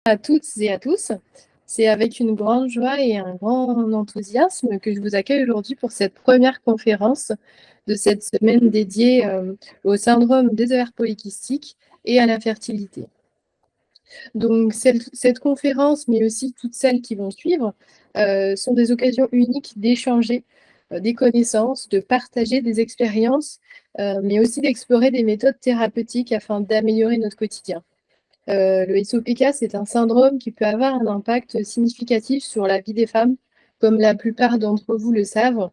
À toutes et à tous. C'est avec une grande joie et un grand enthousiasme que je vous accueille aujourd'hui pour cette première conférence de cette semaine dédiée au syndrome des ovaires polykystiques et à la fertilité. Donc cette conférence, mais aussi toutes celles qui vont suivre, sont des occasions uniques d'échanger des connaissances, de partager des expériences, mais aussi d'explorer des méthodes thérapeutiques afin d'améliorer notre quotidien. Le SOPK, c'est un syndrome qui peut avoir un impact significatif sur la vie des femmes, comme la plupart d'entre vous le savent.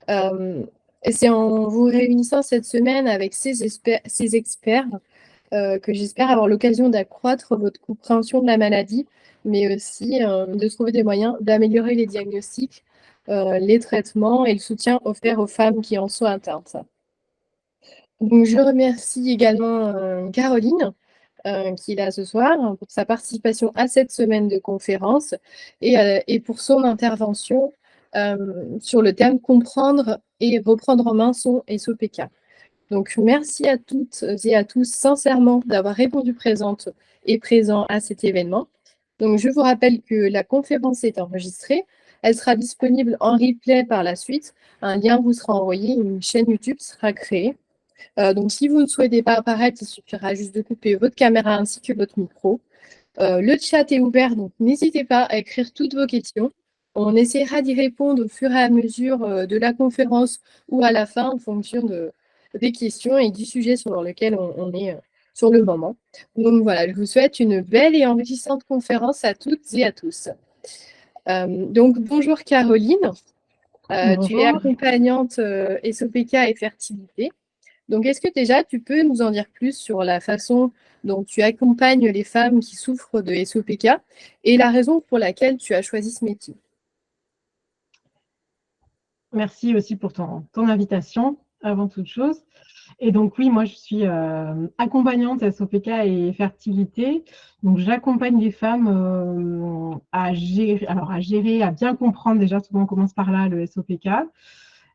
Et c'est en vous réunissant cette semaine avec ces experts que j'espère avoir l'occasion d'accroître votre compréhension de la maladie, mais aussi de trouver des moyens d'améliorer les diagnostics, les traitements et le soutien offert aux femmes qui en sont atteintes. Donc, je remercie également Caroline qui est là ce soir, pour sa participation à cette semaine de conférence et pour son intervention sur le thème comprendre et reprendre en main son SOPK. Donc, merci à toutes et à tous sincèrement d'avoir répondu présente et présent à cet événement. Donc, je vous rappelle que la conférence est enregistrée. Elle sera disponible en replay par la suite. Un lien vous sera envoyé, une chaîne YouTube sera créée. Donc, si vous ne souhaitez pas apparaître, il suffira juste de couper votre caméra ainsi que votre micro. Le chat est ouvert, donc n'hésitez pas à écrire toutes vos questions. On essaiera d'y répondre au fur et à mesure de la conférence ou à la fin en fonction des questions et du sujet sur lequel on est sur le moment. Donc voilà, je vous souhaite une belle et enrichissante conférence à toutes et à tous. Donc bonjour Caroline, tu es Bonjour. accompagnante SOPK et fertilité. Donc, est-ce que déjà, tu peux nous en dire plus sur la façon dont tu accompagnes les femmes qui souffrent de SOPK et la raison pour laquelle tu as choisi ce métier? Merci aussi pour ton invitation, avant toute chose. Et donc, oui, moi, je suis accompagnante SOPK et fertilité. Donc, j'accompagne les femmes à gérer, à bien comprendre. Déjà, souvent, on commence par là, le SOPK.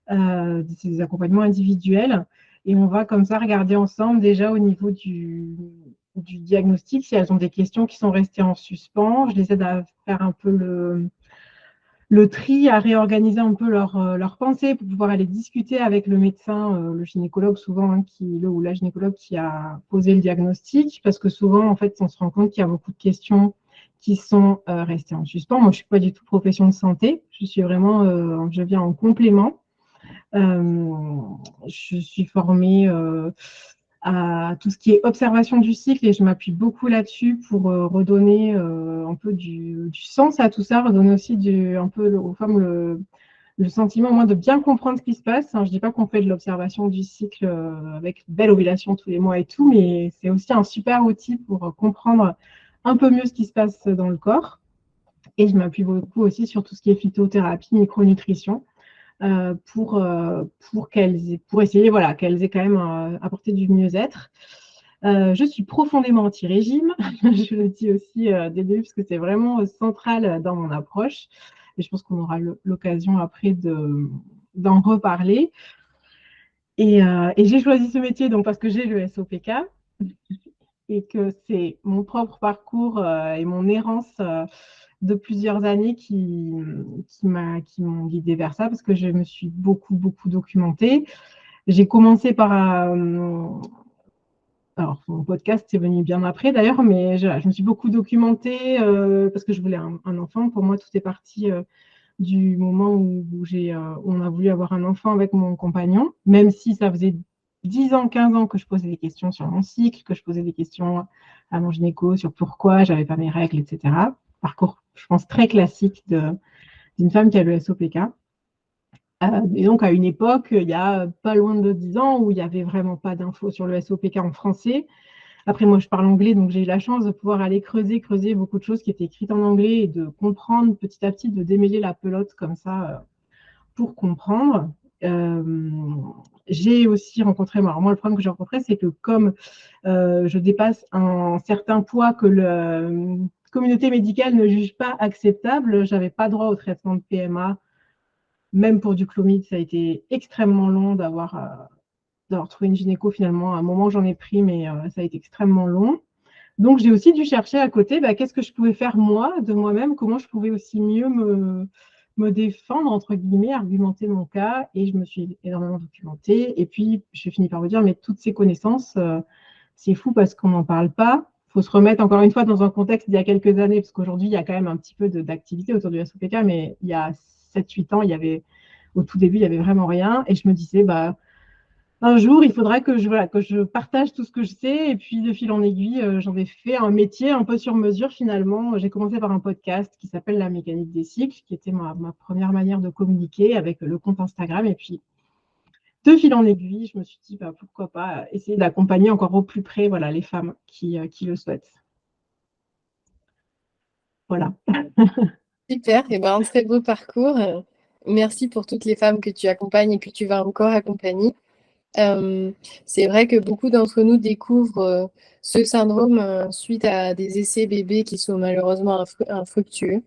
C'est des accompagnements individuels. Et on va comme ça regarder ensemble déjà au niveau du diagnostic, si elles ont des questions qui sont restées en suspens. Je les aide à faire un peu le tri, à réorganiser un peu leur pensée pour pouvoir aller discuter avec le médecin, le gynécologue souvent, le ou la gynécologue qui a posé le diagnostic, parce que souvent, en fait, on se rend compte qu'il y a beaucoup de questions qui sont restées en suspens. Moi, je ne suis pas du tout profession de santé, je suis vraiment, je viens en complément. Je suis formée à tout ce qui est observation du cycle et je m'appuie beaucoup là-dessus pour redonner un peu du sens à tout ça, redonner aussi un peu aux femmes le sentiment au moins de bien comprendre ce qui se passe. Je ne dis pas qu'on fait de l'observation du cycle avec belle ovulation tous les mois et tout, mais c'est aussi un super outil pour comprendre un peu mieux ce qui se passe dans le corps. Et je m'appuie beaucoup aussi sur tout ce qui est phytothérapie, micronutrition. Pour essayer qu'elles aient quand même apporté du mieux-être. Je suis profondément anti-régime, je le dis aussi dès le début, parce que c'est vraiment central dans mon approche. Et je pense qu'on aura l'occasion après d'en reparler. Et j'ai choisi ce métier donc, parce que j'ai le SOPK et que c'est mon propre parcours et mon errance de plusieurs années qui m'ont guidée vers ça, parce que je me suis beaucoup documentée. J'ai commencé par... alors, mon podcast, c'est venu bien après d'ailleurs, mais je me suis beaucoup documentée parce que je voulais un enfant. Pour moi, tout est parti du moment où on a voulu avoir un enfant avec mon compagnon, même si ça faisait 10 ans, 15 ans que je posais des questions sur mon cycle, que je posais des questions à mon gynéco sur pourquoi j'avais pas mes règles, etc. Parcours, je pense, très classique d'une femme qui a le SOPK. Et donc, à une époque, il y a pas loin de 10 ans, où il n'y avait vraiment pas d'infos sur le SOPK en français. Après, moi, je parle anglais, donc j'ai eu la chance de pouvoir aller creuser beaucoup de choses qui étaient écrites en anglais et de comprendre petit à petit, de démêler la pelote comme ça pour comprendre. J'ai aussi rencontré, alors moi, le problème que j'ai rencontré, c'est que comme je dépasse un certain poids que la communauté médicale ne juge pas acceptable, je n'avais pas droit au traitement de PMA. Même pour du clomide, ça a été extrêmement long d'avoir trouvé une gynéco finalement. À un moment, j'en ai pris, mais ça a été extrêmement long. Donc, j'ai aussi dû chercher à côté, qu'est-ce que je pouvais faire moi, de moi-même, comment je pouvais aussi mieux me défendre, entre guillemets, argumenter mon cas. Et je me suis énormément documentée. Et puis, je finis par vous dire, mais toutes ces connaissances, c'est fou parce qu'on n'en parle pas. Il faut se remettre encore une fois dans un contexte d'il y a quelques années, parce qu'aujourd'hui, il y a quand même un petit peu d'activité autour du SOPK, mais il y a 7-8 ans, au tout début, il n'y avait vraiment rien. Et je me disais, un jour, il faudra que je partage tout ce que je sais. Et puis, de fil en aiguille, j'en ai fait un métier un peu sur mesure finalement. J'ai commencé par un podcast qui s'appelle La mécanique des cycles, qui était ma première manière de communiquer avec le compte Instagram. Et puis, de fil en aiguille, je me suis dit, pourquoi pas essayer d'accompagner encore au plus près les femmes qui le souhaitent. Voilà. Super, et un très beau parcours. Merci pour toutes les femmes que tu accompagnes et que tu vas encore accompagner. C'est vrai que beaucoup d'entre nous découvrent ce syndrome suite à des essais bébés qui sont malheureusement infructueux.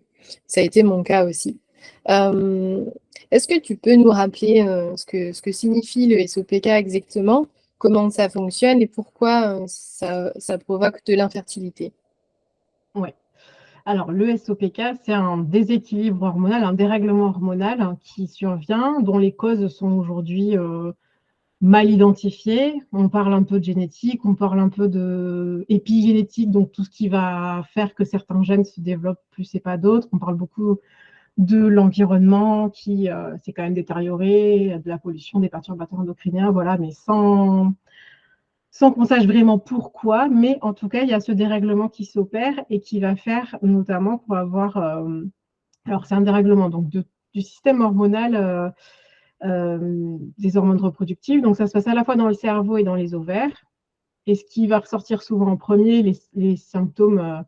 Ça a été mon cas aussi. Est-ce que tu peux nous rappeler ce que signifie le SOPK exactement, comment ça fonctionne et pourquoi ça provoque de l'infertilité? Ouais. Alors, le SOPK, c'est un déséquilibre hormonal, un dérèglement hormonal qui survient, dont les causes sont aujourd'hui mal identifiées. On parle un peu de génétique, on parle un peu d'épigénétique, donc tout ce qui va faire que certains gènes se développent plus et pas d'autres. On parle beaucoup de l'environnement qui s'est quand même détérioré, de la pollution, des perturbateurs endocriniens, voilà, mais sans qu'on sache vraiment pourquoi, mais en tout cas, il y a ce dérèglement qui s'opère et qui va faire notamment pour avoir... alors, c'est un dérèglement donc, du système hormonal des hormones reproductives. Donc, ça se passe à la fois dans le cerveau et dans les ovaires. Et ce qui va ressortir souvent en premier, les symptômes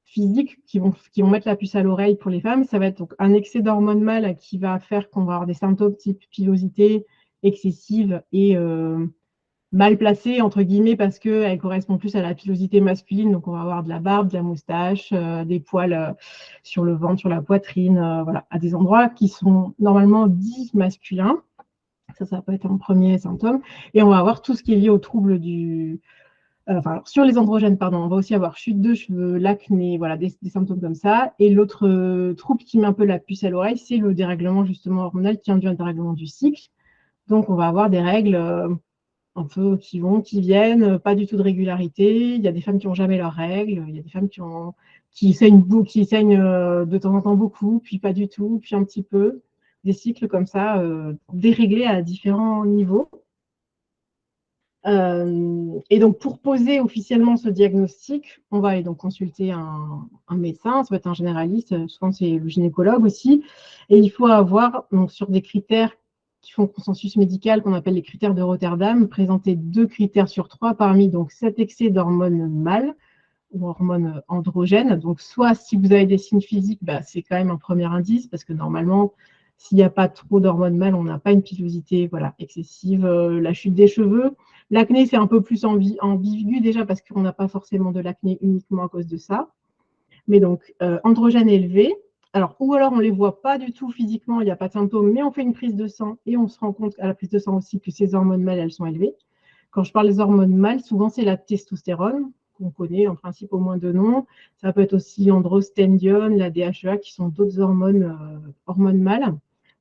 physiques qui vont mettre la puce à l'oreille pour les femmes, ça va être donc un excès d'hormones mâles qui va faire qu'on va avoir des symptômes type pilosité excessive et mal placée, entre guillemets, parce qu'elle correspond plus à la pilosité masculine. Donc, on va avoir de la barbe, de la moustache, des poils sur le ventre, sur la poitrine, voilà, à des endroits qui sont normalement dits masculins. Ça peut être un premier symptôme. Et on va avoir tout ce qui est lié aux troubles sur les androgènes, pardon, on va aussi avoir chute de cheveux, l'acné, voilà, des symptômes comme ça. Et l'autre trouble qui met un peu la puce à l'oreille, c'est le dérèglement justement hormonal qui induit un dérèglement du cycle. Donc, on va avoir des règles un peu qui vont, qui viennent, pas du tout de régularité. Il y a des femmes qui n'ont jamais leurs règles, il y a des femmes qui saignent de temps en temps beaucoup, puis pas du tout, puis un petit peu. Des cycles comme ça, déréglés à différents niveaux. Et donc, pour poser officiellement ce diagnostic, on va aller donc consulter un médecin, ça peut être un généraliste, souvent c'est le gynécologue aussi, et il faut avoir, donc, sur des critères qui font consensus médical, qu'on appelle les critères de Rotterdam, présenter 2 critères sur 3 parmi donc, cet excès d'hormones mâles ou hormones androgènes. Donc, soit si vous avez des signes physiques, c'est quand même un premier indice, parce que normalement, s'il n'y a pas trop d'hormones mâles, on n'a pas une pilosité excessive, la chute des cheveux. L'acné, c'est un peu plus ambigu déjà, parce qu'on n'a pas forcément de l'acné uniquement à cause de ça. Mais donc, androgènes élevés. Ou alors on ne les voit pas du tout physiquement, il n'y a pas de symptômes, mais on fait une prise de sang et on se rend compte à la prise de sang aussi que ces hormones mâles, elles sont élevées. Quand je parle des hormones mâles, souvent c'est la testostérone, qu'on connaît en principe au moins 2 noms. Ça peut être aussi l'androstendione, la DHEA, qui sont d'autres hormones mâles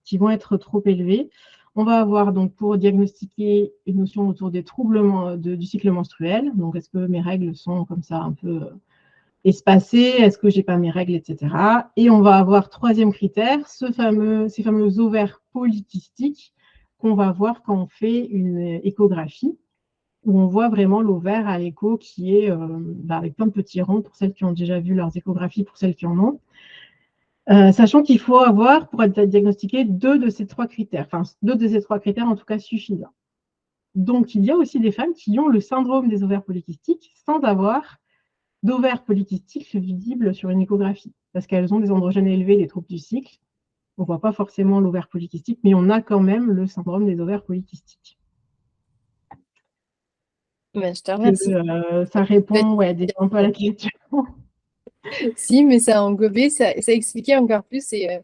qui vont être trop élevées. On va avoir donc pour diagnostiquer une notion autour des troubles du cycle menstruel. Donc, est-ce que mes règles sont comme ça un peu espacées? Est-ce que je n'ai pas mes règles, etc. Et on va avoir 3e critère, ces fameux ovaires polykystiques qu'on va voir quand on fait une échographie, où on voit vraiment l'ovaire à l'écho qui est avec plein de petits ronds pour celles qui ont déjà vu leurs échographies, pour celles qui en ont. Sachant qu'il faut avoir, pour être diagnostiqué, 2 de ces 3 critères. Enfin, 2 de ces 3 critères, en tout cas, suffisants. Donc, il y a aussi des femmes qui ont le syndrome des ovaires polykystiques sans avoir d'ovaires polykystiques visibles sur une échographie, parce qu'elles ont des androgènes élevés, des troubles du cycle. On ne voit pas forcément l'ovaire polykystique, mais on a quand même le syndrome des ovaires polykystiques. Je te remercie. Ça répond un peu à la question. Si, mais ça a englobé, ça expliquait encore plus et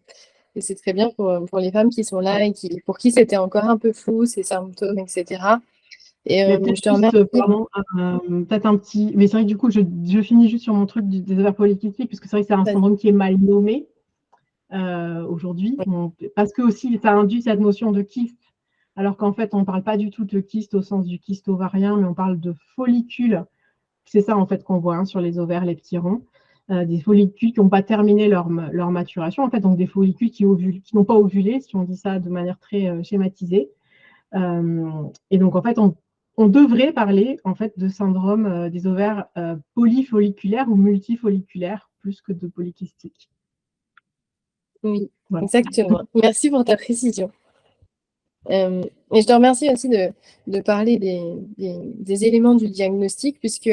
c'est très bien pour les femmes qui sont là et pour qui c'était encore un peu flou, ces symptômes, etc. Et Mais je peut-être te juste, remercie. pardon, peut-être un petit. Mais c'est vrai que du coup, je finis juste sur mon truc des ovaires polykystiques, parce que c'est vrai que c'est un Vas-y. syndrome qui est mal nommé aujourd'hui, parce que aussi ça induit cette notion de kyste, alors qu'en fait, on ne parle pas du tout de kyste au sens du kyste ovarien, mais on parle de follicules. C'est ça en fait qu'on voit sur les ovaires, les petits ronds. Des follicules qui n'ont pas terminé leur maturation, en fait, donc des follicules qui n'ont pas ovulé, si on dit ça de manière très schématisée. Et donc, en fait, on devrait parler en fait de syndrome des ovaires polyfolliculaires ou multifolliculaires plus que de polykystiques. Oui, Voilà. exactement. Merci pour ta précision. Et je te remercie aussi de parler des éléments du diagnostic, puisque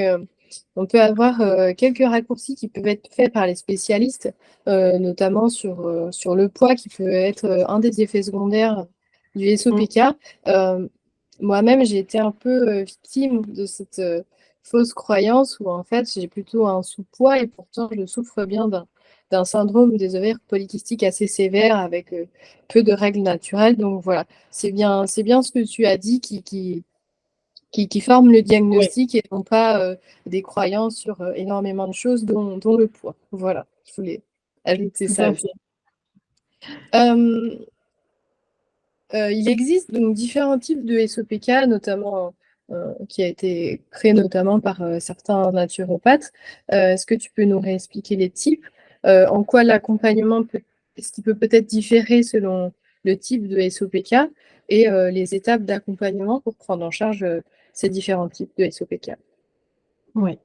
on peut avoir quelques raccourcis qui peuvent être faits par les spécialistes, notamment sur le poids, qui peut être un des effets secondaires du Mm. SOPK. Moi-même, j'ai été un peu victime de cette fausse croyance où en fait j'ai plutôt un sous-poids et pourtant je souffre bien d'un syndrome des ovaires polykystiques assez sévère avec peu de règles naturelles. Donc voilà, c'est bien ce que tu as dit qui forme le Oui, diagnostic et non pas des croyances sur énormément de choses, dont le poids. Voilà, je voulais ajouter tout ça à aussi. fait. Euh, il existe donc différents types de SOPK, notamment qui a été créé notamment par certains naturopathes. Est-ce que tu peux nous réexpliquer les types? En quoi l'accompagnement est-ce qu'il peut peut-être différer selon le type de SOPK et les étapes d'accompagnement pour prendre en charge ces différents types de SOPK? Oui.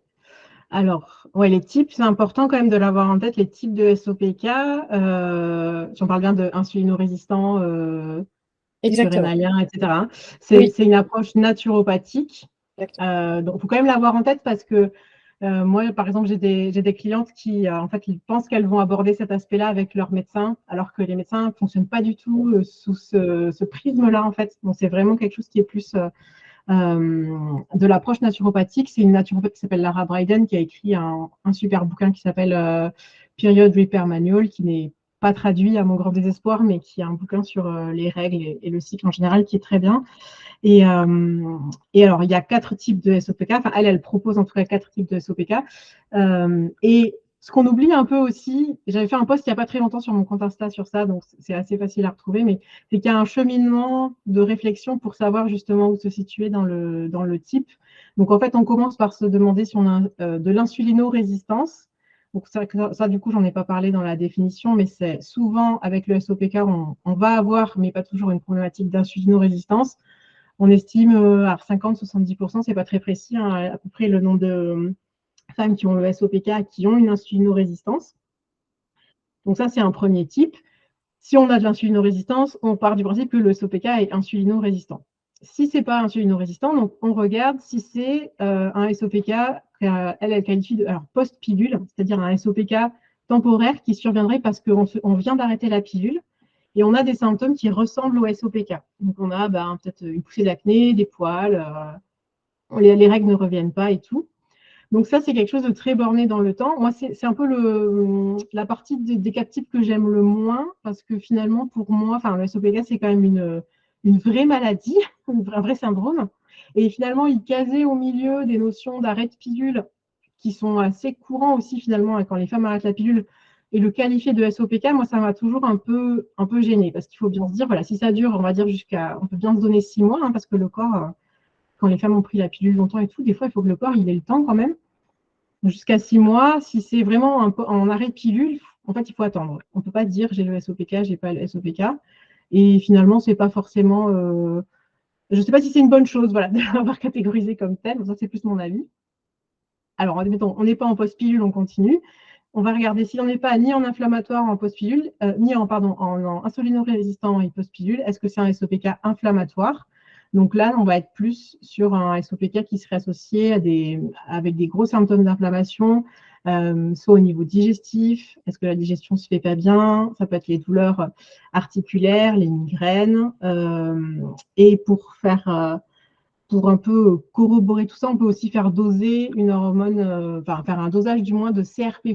Alors, ouais, les types, c'est important quand même de l'avoir en tête, les types de SOPK. Si on parle bien de insulino-résistant, Exactement. surrénalien, etc. Oui, C'est une approche naturopathique. exactement. Donc, il faut quand même l'avoir en tête parce que moi, par exemple, j'ai des clientes qui, en fait, ils pensent qu'elles vont aborder cet aspect-là avec leur médecin, alors que les médecins ne fonctionnent pas du tout sous ce prisme-là, en fait. Donc, c'est vraiment quelque chose qui est plus de l'approche naturopathique. C'est une naturopathe qui s'appelle Lara Briden qui a écrit un super bouquin qui s'appelle Period Repair Manual, qui n'est pas traduit à mon grand désespoir, mais qui est un bouquin sur les règles et le cycle en général qui est très bien. Et, et alors, il y a 4 types de SOPK. Enfin, elle propose en tout cas 4 types de SOPK. Et ce qu'on oublie un peu aussi, j'avais fait un post il n'y a pas très longtemps sur mon compte Insta sur ça, donc c'est assez facile à retrouver, mais c'est qu'il y a un cheminement de réflexion pour savoir justement où se situer dans le type. Donc en fait, on commence par se demander si on a de l'insulino-résistance. Donc ça, du coup, j'en ai pas parlé dans la définition, mais c'est souvent avec le SOPK, on va avoir, mais pas toujours, une problématique d'insulino-résistance. On estime à 50-70%, c'est pas très précis, hein, à peu près le nombre de femmes qui ont le SOPK, qui ont une insulino-résistance. Donc ça, c'est un premier type. Si on a de l'insulino-résistance, on part du principe que le SOPK est insulino-résistant. Si ce n'est pas insulino-résistant, donc on regarde si c'est un SOPK qu'elle qualifie de post-pilule, c'est-à-dire un SOPK temporaire qui surviendrait parce qu'on vient d'arrêter la pilule et on a des symptômes qui ressemblent au SOPK. Donc on a peut-être une poussée d'acné, des poils, les règles ne reviennent pas et tout. Donc ça, c'est quelque chose de très borné dans le temps. Moi, c'est un peu la partie des 4 types que j'aime le moins, parce que finalement, pour moi, le SOPK, c'est quand même une vraie maladie, un vrai syndrome. Et finalement, il casait au milieu des notions d'arrêt de pilule, qui sont assez courants aussi, finalement, quand les femmes arrêtent la pilule. Et le qualifier de SOPK, moi, ça m'a toujours un peu gênée, parce qu'il faut bien se dire, voilà, si ça dure, on va dire on peut bien se donner 6 mois, hein, parce que le corps, quand les femmes ont pris la pilule longtemps et tout, des fois, il faut que le corps il ait le temps quand même. Jusqu'à 6 mois, si c'est vraiment en arrêt de pilule, en fait, il faut attendre. On ne peut pas dire j'ai le SOPK, j'ai pas le SOPK. Et finalement, c'est pas forcément. Je ne sais pas si c'est une bonne chose, voilà, de l'avoir catégorisé comme tel. Ça, c'est plus mon avis. Alors, admettons, on n'est pas en post-pilule, on continue. On va regarder si on n'est pas ni en inflammatoire en post-pilule, ni en insulino-résistant et post-pilule. Est-ce que c'est un SOPK inflammatoire? Donc là, on va être plus sur un SOPK qui serait associé avec des gros symptômes d'inflammation, soit au niveau digestif. Est-ce que la digestion ne se fait pas bien? Ça peut être les douleurs articulaires, les migraines. Et pour un peu corroborer tout ça, on peut aussi faire doser une hormone, faire un dosage du moins de CRP+,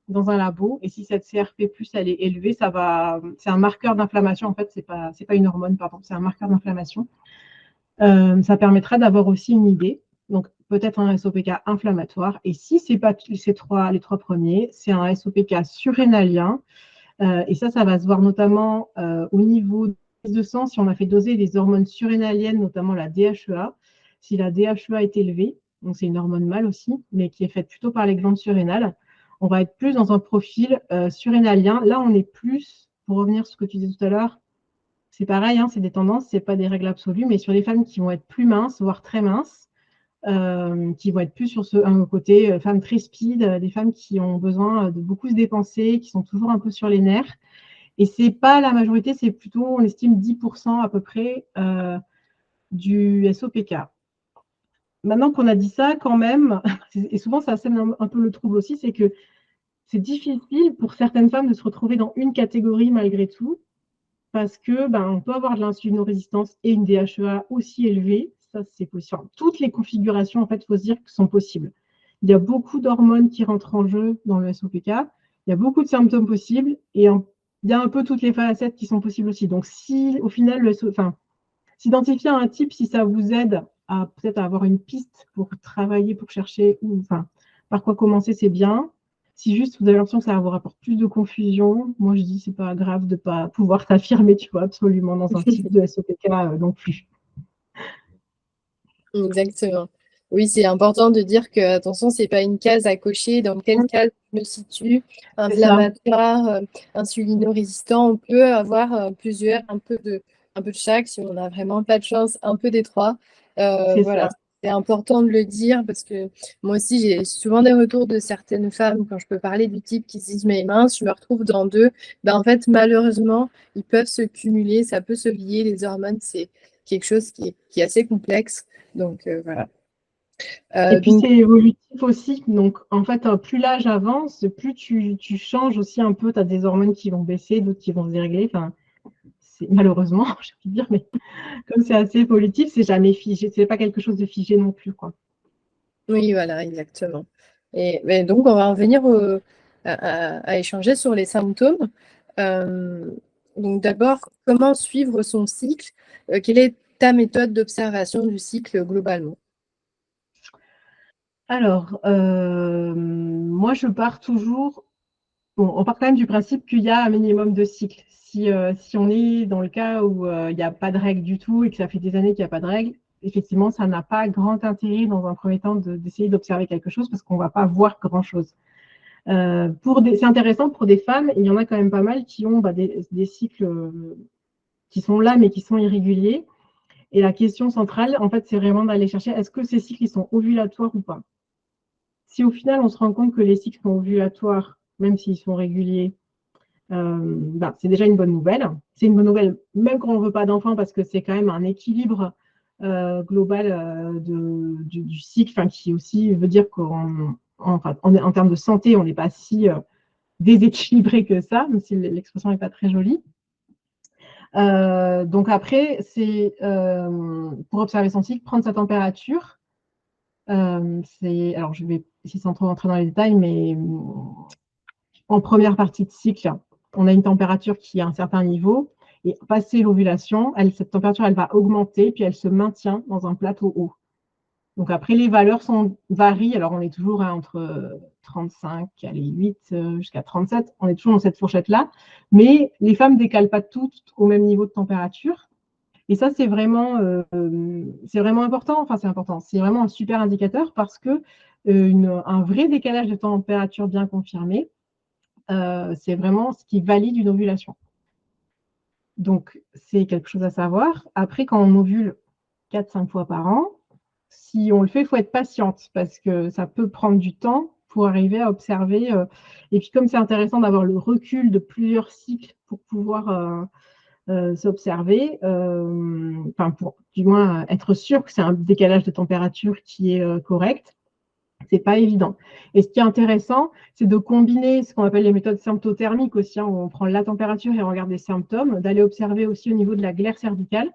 dans un labo. Et si cette CRP+, elle est élevée, c'est un marqueur d'inflammation. En fait, c'est pas une hormone, pardon, c'est un marqueur d'inflammation. Ça permettra d'avoir aussi une idée. Donc, peut-être un SOPK inflammatoire. Et si ce n'est pas les trois premiers, c'est un SOPK surrénalien. Et ça va se voir notamment au niveau de sang, si on a fait doser des hormones surrénaliennes, notamment la DHEA. Si la DHEA est élevée, donc c'est une hormone mâle aussi, mais qui est faite plutôt par les glandes surrénales, on va être plus dans un profil surrénalien. Là, on est plus, pour revenir sur ce que tu disais tout à l'heure, c'est pareil, hein, c'est des tendances, ce n'est pas des règles absolues, mais sur les femmes qui vont être plus minces, voire très minces, qui vont être plus sur un côté femmes très speed, des femmes qui ont besoin de beaucoup se dépenser, qui sont toujours un peu sur les nerfs. Et ce n'est pas la majorité, c'est plutôt, on estime 10% à peu près du SOPK. Maintenant qu'on a dit ça, quand même, et souvent ça sème un peu le trouble aussi, c'est que c'est difficile pour certaines femmes de se retrouver dans une catégorie malgré tout, parce que on peut avoir de l'insulinorésistance et une DHEA aussi élevée. Ça, c'est possible. Toutes les configurations, en fait, il faut se dire que sont possibles. Il y a beaucoup d'hormones qui rentrent en jeu dans le SOPK. Il y a beaucoup de symptômes possibles et il y a un peu toutes les facettes qui sont possibles aussi. Donc, si au final, s'identifier à un type, si ça vous aide à peut-être avoir une piste pour travailler, pour chercher, par quoi commencer, c'est bien. Si juste vous avez l'impression que ça vous rapporte plus de confusion, moi je dis c'est pas grave de ne pas pouvoir s'affirmer, tu vois, absolument dans un type de SOPK non plus. Exactement. Oui, c'est important de dire que, attention, c'est pas une case à cocher dans quelle case je me situe, inflammatoire, insulino-résistant. On peut avoir plusieurs, un peu de chaque, si on n'a vraiment pas de chance, un peu des trois. Voilà, c'est important de le dire parce que moi aussi, j'ai souvent des retours de certaines femmes quand je peux parler du type qui se disent mais mince, je me retrouve dans deux. En fait, malheureusement, ils peuvent se cumuler, ça peut se lier. Les hormones, c'est quelque chose qui est assez complexe. Donc, voilà. Et puis, c'est évolutif aussi. Donc, en fait, plus l'âge avance, plus tu changes aussi un peu. Tu as des hormones qui vont baisser, d'autres qui vont se dérégler. Enfin, malheureusement, j'ai envie de dire, mais comme c'est assez évolutif, c'est jamais figé. C'est pas quelque chose de figé non plus, quoi. Oui, voilà, exactement. Et donc, on va revenir à échanger sur les symptômes. Donc, d'abord, comment suivre son cycle? Quelle est ta méthode d'observation du cycle globalement? Alors, moi, je pars toujours. Bon, on part quand même du principe qu'il y a un minimum de cycles. Si on est dans le cas où il n'y a pas de règles du tout et que ça fait des années qu'il n'y a pas de règles, effectivement, ça n'a pas grand intérêt dans un premier temps d'essayer d'observer quelque chose parce qu'on ne va pas voir grand-chose. C'est intéressant pour des femmes, il y en a quand même pas mal qui ont des cycles qui sont là mais qui sont irréguliers. Et la question centrale, en fait, c'est vraiment d'aller chercher est-ce que ces cycles ils sont ovulatoires ou pas. Si au final, on se rend compte que les cycles sont ovulatoires, même s'ils sont réguliers, c'est déjà une bonne nouvelle. C'est une bonne nouvelle même quand on ne veut pas d'enfant parce que c'est quand même un équilibre global du cycle, qui aussi veut dire qu'en termes de santé, on n'est pas si déséquilibré que ça, même si l'expression n'est pas très jolie. Donc après, c'est pour observer son cycle, prendre sa température. Alors je vais ici sans trop rentrer dans les détails, mais en première partie de cycle, on a une température qui est à un certain niveau et passé l'ovulation, cette température elle va augmenter puis elle se maintient dans un plateau haut. Donc après les valeurs varient, alors on est toujours entre 35, allez, 8 jusqu'à 37, on est toujours dans cette fourchette-là, mais les femmes ne décalent pas toutes au même niveau de température. Et ça, c'est vraiment important. Enfin, c'est important. C'est vraiment un super indicateur parce que un vrai décalage de température bien confirmé, c'est vraiment ce qui valide une ovulation. Donc, c'est quelque chose à savoir. Après, quand on ovule 4-5 fois par an, si on le fait, il faut être patiente parce que ça peut prendre du temps pour arriver à observer. Et puis, comme c'est intéressant d'avoir le recul de plusieurs cycles pour pouvoir s'observer, pour du moins être sûr que c'est un décalage de température qui est correct, c'est pas évident. Et ce qui est intéressant, c'est de combiner ce qu'on appelle les méthodes symptothermiques aussi, où on prend la température et on regarde les symptômes, d'aller observer aussi au niveau de la glaire cervicale.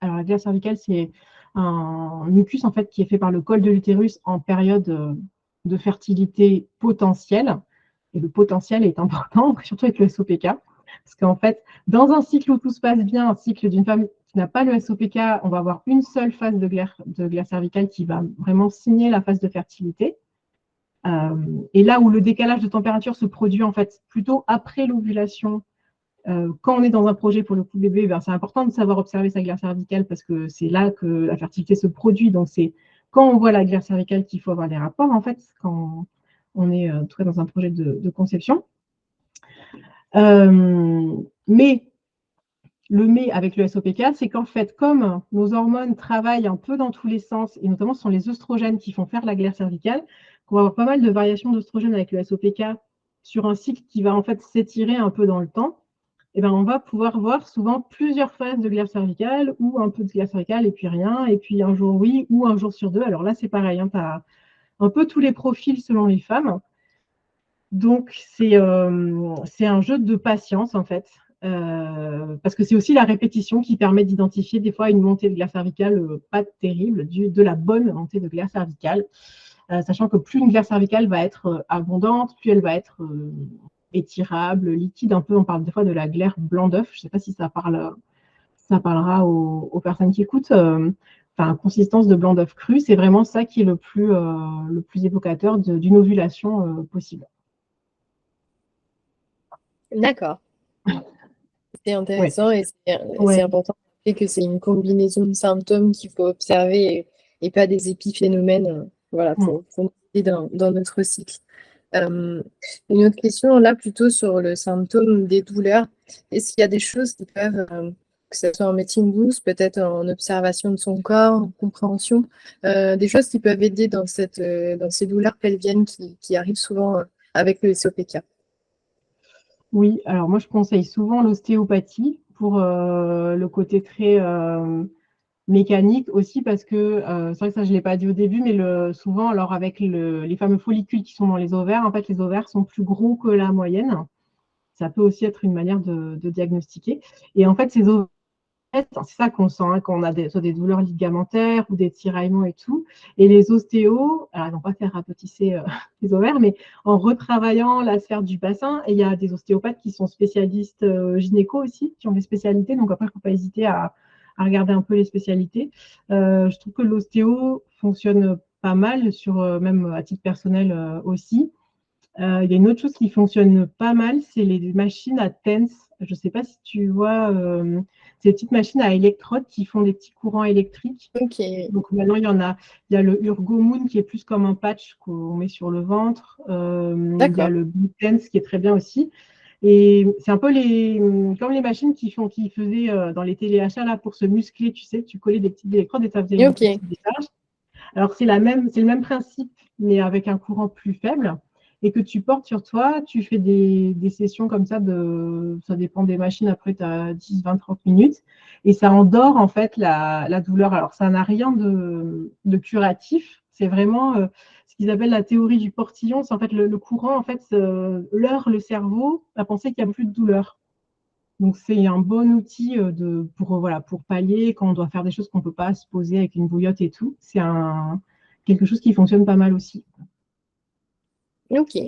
Alors la glaire cervicale, c'est un mucus en fait qui est fait par le col de l'utérus en période de fertilité potentielle. Et le potentiel est important, surtout avec le SOPK. Parce qu'en fait, dans un cycle où tout se passe bien, un cycle d'une femme qui n'a pas le SOPK, on va avoir une seule phase de glaire cervicale qui va vraiment signer la phase de fertilité. Et là où le décalage de température se produit en fait plutôt après l'ovulation, quand on est dans un projet pour le couple bébé, ben, c'est important de savoir observer sa glaire cervicale parce que c'est là que la fertilité se produit. Donc, c'est quand on voit la glaire cervicale qu'il faut avoir des rapports, en fait, quand on est en tout cas dans un projet de conception. Mais avec le SOPK, c'est qu'en fait, comme nos hormones travaillent un peu dans tous les sens, et notamment ce sont les œstrogènes qui font faire la glaire cervicale, qu'on va avoir pas mal de variations d'œstrogènes avec le SOPK sur un cycle qui va en fait s'étirer un peu dans le temps. Et ben, on va pouvoir voir souvent plusieurs phases de glaire cervicale ou un peu de glaire cervicale et puis rien, et puis un jour oui ou un jour sur deux. Alors là, c'est pareil, hein, tu as un peu tous les profils selon les femmes. Donc, c'est un jeu de patience, en fait, parce que c'est aussi la répétition qui permet d'identifier des fois une montée de glaire cervicale pas terrible, de la bonne montée de glaire cervicale, sachant que plus une glaire cervicale va être abondante, plus elle va être étirable, liquide, un peu, on parle des fois de la glaire blanc d'œuf, je ne sais pas si ça parlera aux personnes qui écoutent, enfin, consistance de blanc d'œuf cru, c'est vraiment ça qui est le plus évocateur d'une ovulation possible. D'accord. C'est Ouais. intéressant et c'est Ouais. important de rappeler que c'est une combinaison de symptômes qu'il faut observer et pas des épiphénomènes voilà, pour nous aider dans notre cycle. Une autre question, là, plutôt sur le symptôme des douleurs. Est-ce qu'il y a des choses qui peuvent, que ce soit en médecine douce, peut-être en observation de son corps, en compréhension, des choses qui peuvent aider dans ces douleurs pelviennes qui arrivent souvent avec le SOPK? Oui, alors moi je conseille souvent l'ostéopathie pour le côté très mécanique aussi parce que c'est vrai que ça je ne l'ai pas dit au début, mais souvent alors avec les fameux follicules qui sont dans les ovaires, en fait les ovaires sont plus gros que la moyenne. Ça peut aussi être une manière de diagnostiquer. Et en fait ces ovaires, c'est ça qu'on sent hein, quand on a soit des douleurs ligamentaires ou des tiraillements et tout. Et les ostéos, alors ils vont pas faire rapetisser les ovaires, mais en retravaillant la sphère du bassin, et il y a des ostéopathes qui sont spécialistes gynéco aussi, qui ont des spécialités. Donc après, il ne faut pas hésiter à regarder un peu les spécialités. Je trouve que l'ostéo fonctionne pas mal, même à titre personnel aussi. Il y a une autre chose qui fonctionne pas mal, c'est les machines à TENS. Je ne sais pas si tu vois ces petites machines à électrodes qui font des petits courants électriques. Ok. Donc maintenant, il y a le Urgomoon qui est plus comme un patch qu'on met sur le ventre. Il y a le BlueTense qui est très bien aussi. Et c'est un peu comme les machines qui faisaient dans les téléachats là, pour se muscler, tu sais, tu collais des petites électrodes et ça faisait une petite décharge. Alors c'est le même principe, mais avec un courant plus faible et que tu portes sur toi, tu fais des sessions comme ça, ça dépend des machines, après tu as 10, 20, 30 minutes, et ça endort en fait la douleur. Alors ça n'a rien de curatif, c'est vraiment ce qu'ils appellent la théorie du portillon, c'est en fait le courant, en fait, leurre le cerveau à penser qu'il n'y a plus de douleur. Donc c'est un bon outil pour pallier quand on doit faire des choses qu'on ne peut pas se poser avec une bouillotte et tout. C'est quelque chose qui fonctionne pas mal aussi. Ok.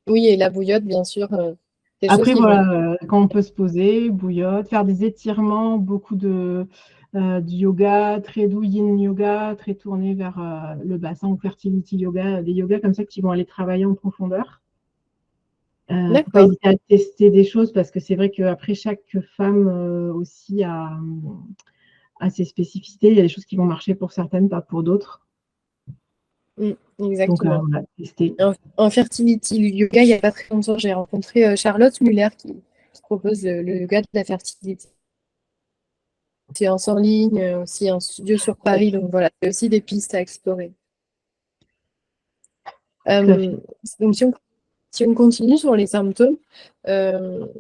Oui, et la bouillotte, bien sûr. Après, voilà, quand on peut se poser, bouillotte, faire des étirements, beaucoup du yoga, très doux yin yoga, très tourné vers le bassin ou fertility yoga, des yogas comme ça qui vont aller travailler en profondeur. Il ne faut pas hésiter à tester des choses parce que c'est vrai qu'après, chaque femme aussi a ses spécificités. Il y a des choses qui vont marcher pour certaines, pas pour d'autres. Exactement. Donc, on va tester. En fertility yoga, il n'y a pas très longtemps, j'ai rencontré Charlotte Muller qui propose le yoga de la fertilité. Séance en ligne, aussi un studio sur Paris, donc voilà, c'est aussi des pistes à explorer. Donc si on continue sur les symptômes, parlons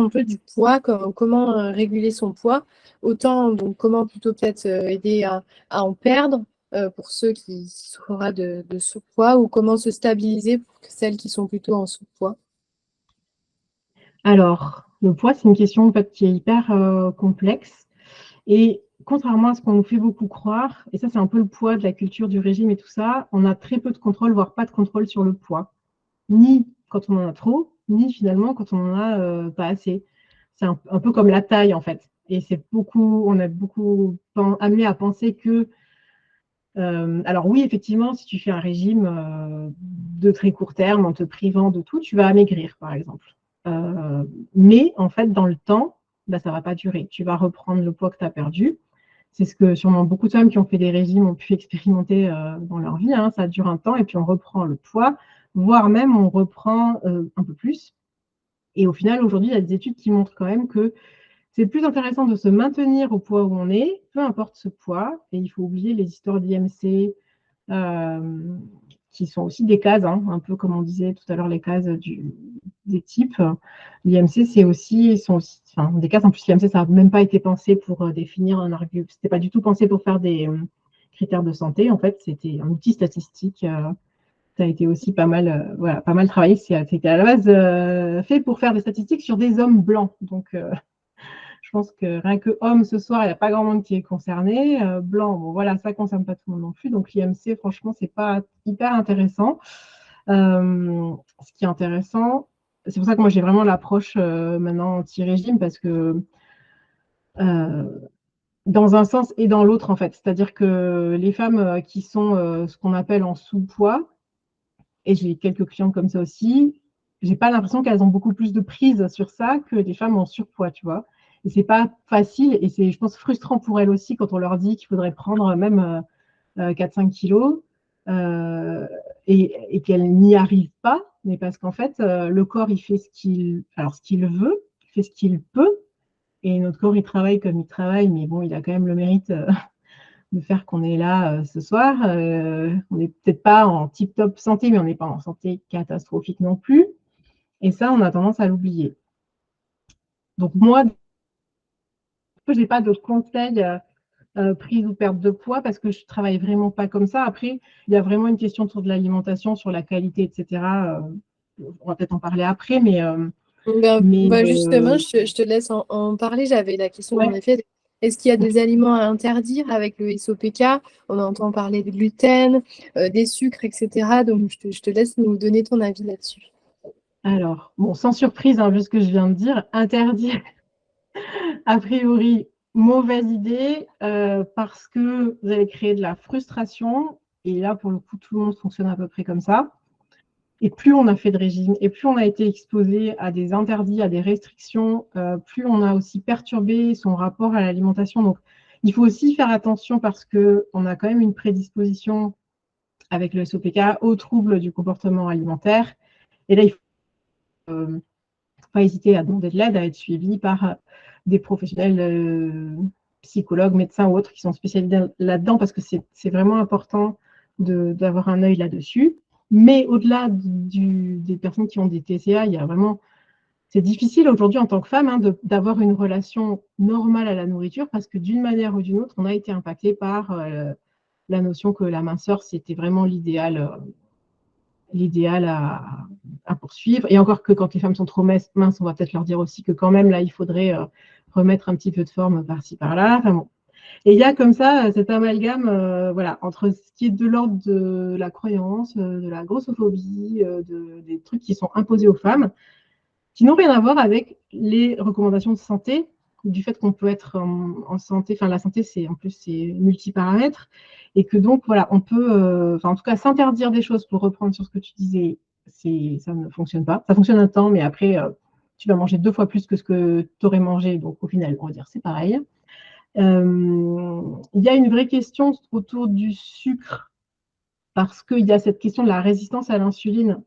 un peu du poids, comment réguler son poids, autant donc comment plutôt peut-être aider à en perdre pour ceux qui souffrent de surpoids, ou comment se stabiliser pour celles qui sont plutôt en sous-poids. Alors, le poids, c'est une question en fait, qui est hyper complexe. Et contrairement à ce qu'on nous fait beaucoup croire, et ça c'est un peu le poids de la culture du régime et tout ça, on a très peu de contrôle, voire pas de contrôle sur le poids. Ni quand on en a trop, ni finalement quand on en a pas assez. C'est un peu comme la taille en fait. Et on a beaucoup amené à penser que alors oui, effectivement, si tu fais un régime de très court terme en te privant de tout, tu vas amaigrir, par exemple. Mais en fait, dans le temps, bah, ça ne va pas durer. Tu vas reprendre le poids que tu as perdu. C'est ce que sûrement beaucoup de femmes qui ont fait des régimes ont pu expérimenter dans leur vie, hein. Ça dure un temps et puis on reprend le poids, voire même on reprend un peu plus. Et au final, aujourd'hui, il y a des études qui montrent quand même que c'est plus intéressant de se maintenir au poids où on est, peu importe ce poids. Et il faut oublier les histoires d'IMC, euh, qui sont aussi des cases, hein, un peu comme on disait tout à l'heure, les cases des types. L'IMC, sont aussi enfin, des cases. En plus, l'IMC, ça n'a même pas été pensé pour définir un argument. C'était pas du tout pensé pour faire des critères de santé. En fait, c'était un outil statistique. Ça a été aussi voilà, pas mal travaillé. C'était à la base fait pour faire des statistiques sur des hommes blancs. Donc, je pense que rien que homme ce soir, il n'y a pas grand monde qui est concerné. Blanc, bon voilà, ça ne concerne pas tout le monde non plus. Donc l'IMC, franchement, c'est pas hyper intéressant. Ce qui est intéressant, c'est pour ça que moi j'ai vraiment l'approche maintenant anti-régime parce que euh, dans un sens et dans l'autre en fait. C'est-à-dire que les femmes qui sont ce qu'on appelle en sous-poids, et j'ai quelques clients comme ça aussi, j'ai pas l'impression qu'elles ont beaucoup plus de prise sur ça que les femmes en surpoids, tu vois. Et c'est pas facile et c'est, je pense, frustrant pour elles aussi quand on leur dit qu'il faudrait prendre même 4-5 kilos et qu'elles n'y arrivent pas, mais parce qu'en fait, le corps, il fait ce qu'il veut, il fait ce qu'il peut, et notre corps, il travaille comme il travaille, mais bon, il a quand même le mérite de faire qu'on est là ce soir. On n'est peut-être pas en tip-top santé, mais on n'est pas en santé catastrophique non plus. Et ça, on a tendance à l'oublier. Donc moi, je n'ai pas de conseils prise ou perte de poids parce que je ne travaille vraiment pas comme ça. Après, il y a vraiment une question autour de l'alimentation, sur la qualité, etc. On va peut-être en parler après, Justement, je te laisse en parler. J'avais la question en ouais. effet. Est-ce qu'il y a des aliments à interdire avec le SOPK? On entend parler de gluten, des sucres, etc. Donc, je te laisse nous donner ton avis là-dessus. Alors, bon, sans surprise, hein, vu ce que je viens de dire, interdit a priori, mauvaise idée parce que vous allez créer de la frustration. Et là, pour le coup, tout le monde fonctionne à peu près comme ça. Et plus on a fait de régime, et plus on a été exposé à des interdits, à des restrictions, plus on a aussi perturbé son rapport à l'alimentation. Donc, il faut aussi faire attention parce qu'on a quand même une prédisposition avec le SOPK aux troubles du comportement alimentaire. Et là, il ne faut pas hésiter à demander de l'aide, à être suivi par des professionnels, psychologues, médecins ou autres qui sont spécialisés là-dedans parce que c'est vraiment important d'avoir un œil là-dessus. Mais au-delà des personnes qui ont des TCA, il y a vraiment, c'est difficile aujourd'hui en tant que femme d'avoir une relation normale à la nourriture parce que d'une manière ou d'une autre, on a été impacté par la notion que la minceur, c'était vraiment l'idéal à poursuivre. Et encore que quand les femmes sont trop minces, on va peut-être leur dire aussi que quand même, là, il faudrait remettre un petit peu de forme par-ci, par-là. Enfin, bon. Et il y a comme ça cet amalgame voilà, entre ce qui est de l'ordre de la croyance, de la grossophobie, des trucs qui sont imposés aux femmes, qui n'ont rien à voir avec les recommandations de santé, du fait qu'on peut être en santé, enfin la santé c'est en plus c'est multiparamètres, et que donc voilà, on peut, en tout cas s'interdire des choses pour reprendre sur ce que tu disais, ça ne fonctionne pas. Ça fonctionne un temps, mais après tu vas manger 2 fois plus que ce que tu aurais mangé, donc au final on va dire c'est pareil. Il y a une vraie question autour du sucre, parce qu'il y a cette question de la résistance à l'insuline,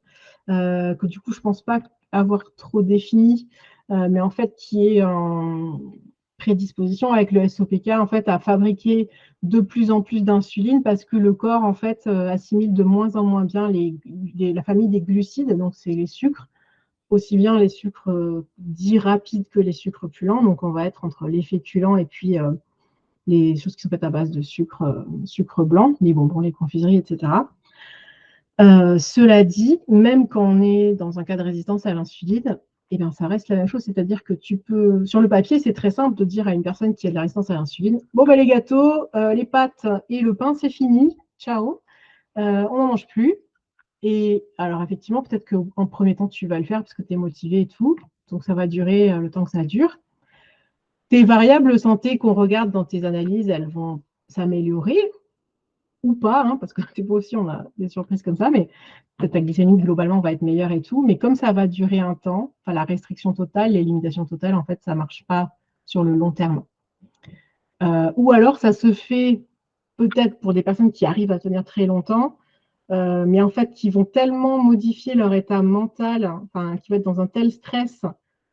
que du coup, je ne pense pas avoir trop défini, mais en fait, qui est en prédisposition avec le SOPK, en fait, à fabriquer de plus en plus d'insuline parce que le corps, en fait, assimile de moins en moins bien la famille des glucides, donc c'est les sucres, aussi bien les sucres dits rapides que les sucres plus lents. Donc, on va être entre les féculents et puis les choses qui sont faites à base de sucre blanc, les bonbons, les confiseries, etc. Cela dit, même quand on est dans un cas de résistance à l'insuline, eh bien, ça reste la même chose, c'est-à-dire que tu peux, sur le papier, c'est très simple de dire à une personne qui a de la résistance à l'insuline, bon, bah, les gâteaux, les pâtes et le pain, c'est fini, ciao, on n'en mange plus. Et alors, effectivement, peut-être qu'en premier temps, tu vas le faire parce que tu es motivé et tout, donc ça va durer le temps que ça dure. tes variables santé qu'on regarde dans tes analyses, elles vont s'améliorer ou pas, hein, parce que c'est beau aussi, on a des surprises comme ça, mais peut-être ta glycémie globalement va être meilleure et tout, mais comme ça va durer un temps, enfin la restriction totale, l'élimination totale, en fait, ça marche pas sur le long terme. Ou alors ça se fait peut-être pour des personnes qui arrivent à tenir très longtemps, mais en fait qui vont tellement modifier leur état mental, enfin qui vont être dans un tel stress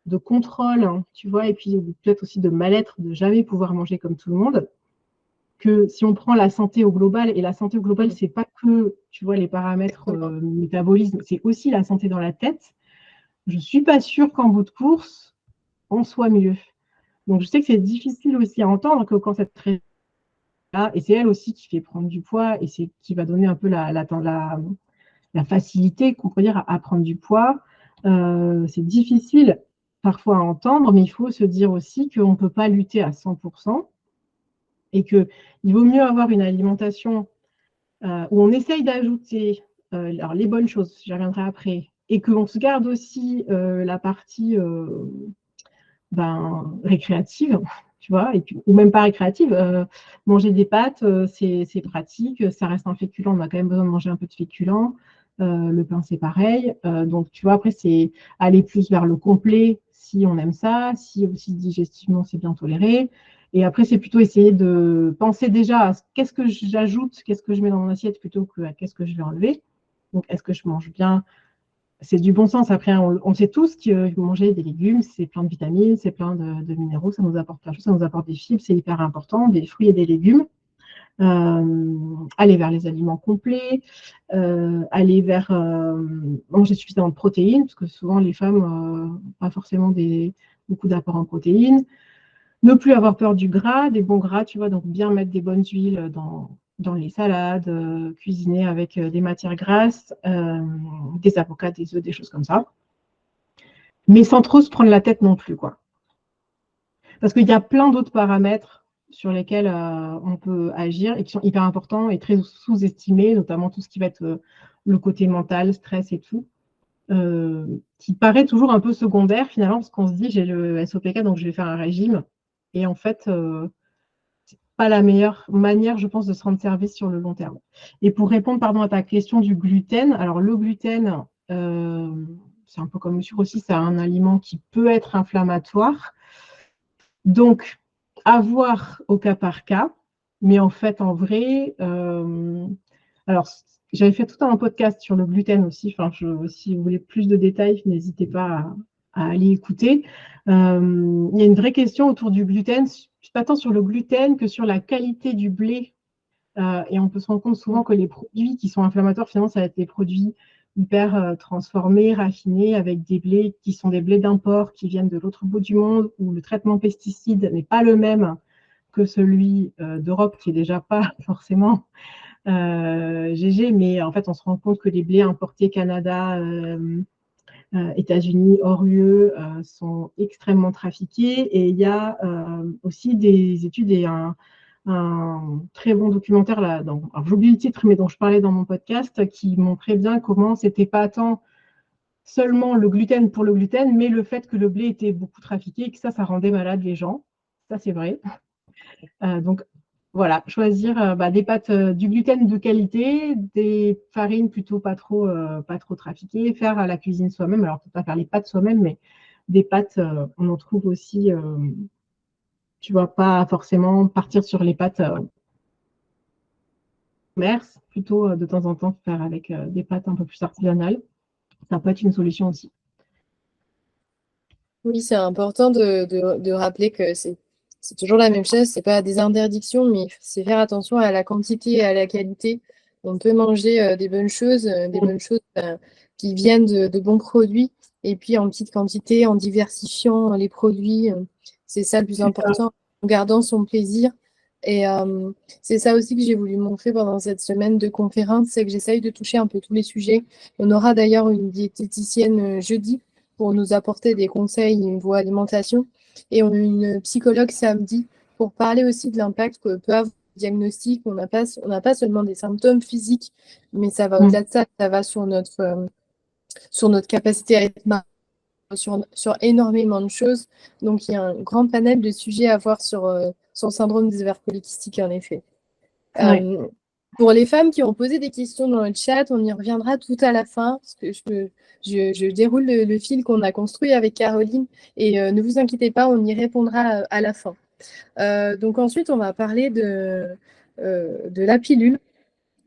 de contrôle, hein, tu vois, et puis peut-être aussi de mal-être, de jamais pouvoir manger comme tout le monde, que si on prend la santé au global, et la santé au global, c'est pas que, tu vois, les paramètres métabolisme, c'est aussi la santé dans la tête, je suis pas sûre qu'en bout de course, on soit mieux. Donc je sais que c'est difficile aussi à entendre que quand cette là, et c'est elle aussi qui fait prendre du poids, et c'est qui va donner un peu la facilité qu'on pourrait dire à prendre du poids. C'est difficile parfois à entendre, mais il faut se dire aussi qu'on ne peut pas lutter à 100%, et qu'il vaut mieux avoir une alimentation où on essaye d'ajouter alors les bonnes choses, j'y reviendrai après, et qu'on se garde aussi la partie récréative, tu vois, et puis, ou même pas récréative. Manger des pâtes, c'est pratique, ça reste un féculent, on a quand même besoin de manger un peu de féculent. Le pain, c'est pareil. Donc, tu vois, après, c'est aller plus vers le complet si on aime ça, si aussi digestivement, c'est bien toléré. Et après, c'est plutôt essayer de penser déjà à qu'est-ce que j'ajoute, qu'est-ce que je mets dans mon assiette plutôt que à qu'est-ce que je vais enlever. Donc, est-ce que je mange bien? C'est du bon sens. Après, on sait tous que manger des légumes, c'est plein de vitamines, c'est plein de minéraux, ça nous apporte plein de choses, ça nous apporte des fibres, c'est hyper important, des fruits et des légumes. Aller vers les aliments complets, aller vers manger suffisamment de protéines, parce que souvent les femmes n'ont pas forcément beaucoup d'apports en protéines. Ne plus avoir peur du gras, des bons gras, tu vois, donc bien mettre des bonnes huiles dans les salades, cuisiner avec des matières grasses, des avocats, des œufs, des choses comme ça. Mais sans trop se prendre la tête non plus, quoi. Parce qu'il y a plein d'autres paramètres sur lesquels on peut agir et qui sont hyper importants et très sous-estimés, notamment tout ce qui va être le côté mental, stress et tout, qui paraît toujours un peu secondaire finalement, parce qu'on se dit j'ai le SOPK, donc je vais faire un régime. Et en fait, c'est pas la meilleure manière, je pense, de se rendre service sur le long terme. Et pour répondre, pardon, à ta question du gluten, alors le gluten, c'est un peu comme le sucre aussi, c'est un aliment qui peut être inflammatoire. Donc, à voir au cas par cas, mais en fait, en vrai, alors j'avais fait tout un podcast sur le gluten aussi. Enfin, si vous voulez plus de détails, n'hésitez pas à aller écouter. Il y a une vraie question autour du gluten, pas tant sur le gluten que sur la qualité du blé. Et on peut se rendre compte souvent que les produits qui sont inflammatoires, finalement, ça va être des produits hyper transformés, raffinés, avec des blés qui sont des blés d'import qui viennent de l'autre bout du monde, où le traitement pesticide n'est pas le même que celui d'Europe, qui est déjà pas forcément GG, mais en fait, on se rend compte que les blés importés Canada, États-Unis, hors UE, sont extrêmement trafiqués. Et il y a aussi des études et un très bon documentaire là, j'oublie le titre, mais dont je parlais dans mon podcast, qui montrait bien comment c'était pas tant seulement le gluten pour le gluten, mais le fait que le blé était beaucoup trafiqué et que ça rendait malade les gens. Ça, c'est vrai. Donc, voilà, choisir des pâtes, du gluten de qualité, des farines plutôt pas trop trafiquées, faire la cuisine soi-même. Alors, peut-être pas faire les pâtes soi-même, mais des pâtes, on en trouve aussi, tu vois, pas forcément partir sur les pâtes commerce, plutôt de temps en temps faire avec des pâtes un peu plus artisanales. Ça peut être une solution aussi. Oui, c'est important de rappeler que c'est toujours la même chose, c'est pas des interdictions, mais c'est faire attention à la quantité et à la qualité. On peut manger des bonnes choses qui viennent de bons produits, et puis en petite quantité, en diversifiant les produits, c'est ça le plus important, en gardant son plaisir. Et c'est ça aussi que j'ai voulu montrer pendant cette semaine de conférence, c'est que j'essaye de toucher un peu tous les sujets. On aura d'ailleurs une diététicienne jeudi pour nous apporter des conseils niveau alimentation. Et on a une psychologue samedi pour parler aussi de l'impact que peut avoir le diagnostic. On n'a pas seulement des symptômes physiques, mais ça va au-delà de ça. Ça va sur notre capacité à être malade, sur énormément de choses. Donc, il y a un grand panel de sujets à voir sur le syndrome des ovaires polykystiques, en effet. Ouais. Pour les femmes qui ont posé des questions dans le chat, on y reviendra tout à la fin, parce que je déroule le fil qu'on a construit avec Caroline, et ne vous inquiétez pas, on y répondra à la fin. Donc ensuite, on va parler de la pilule.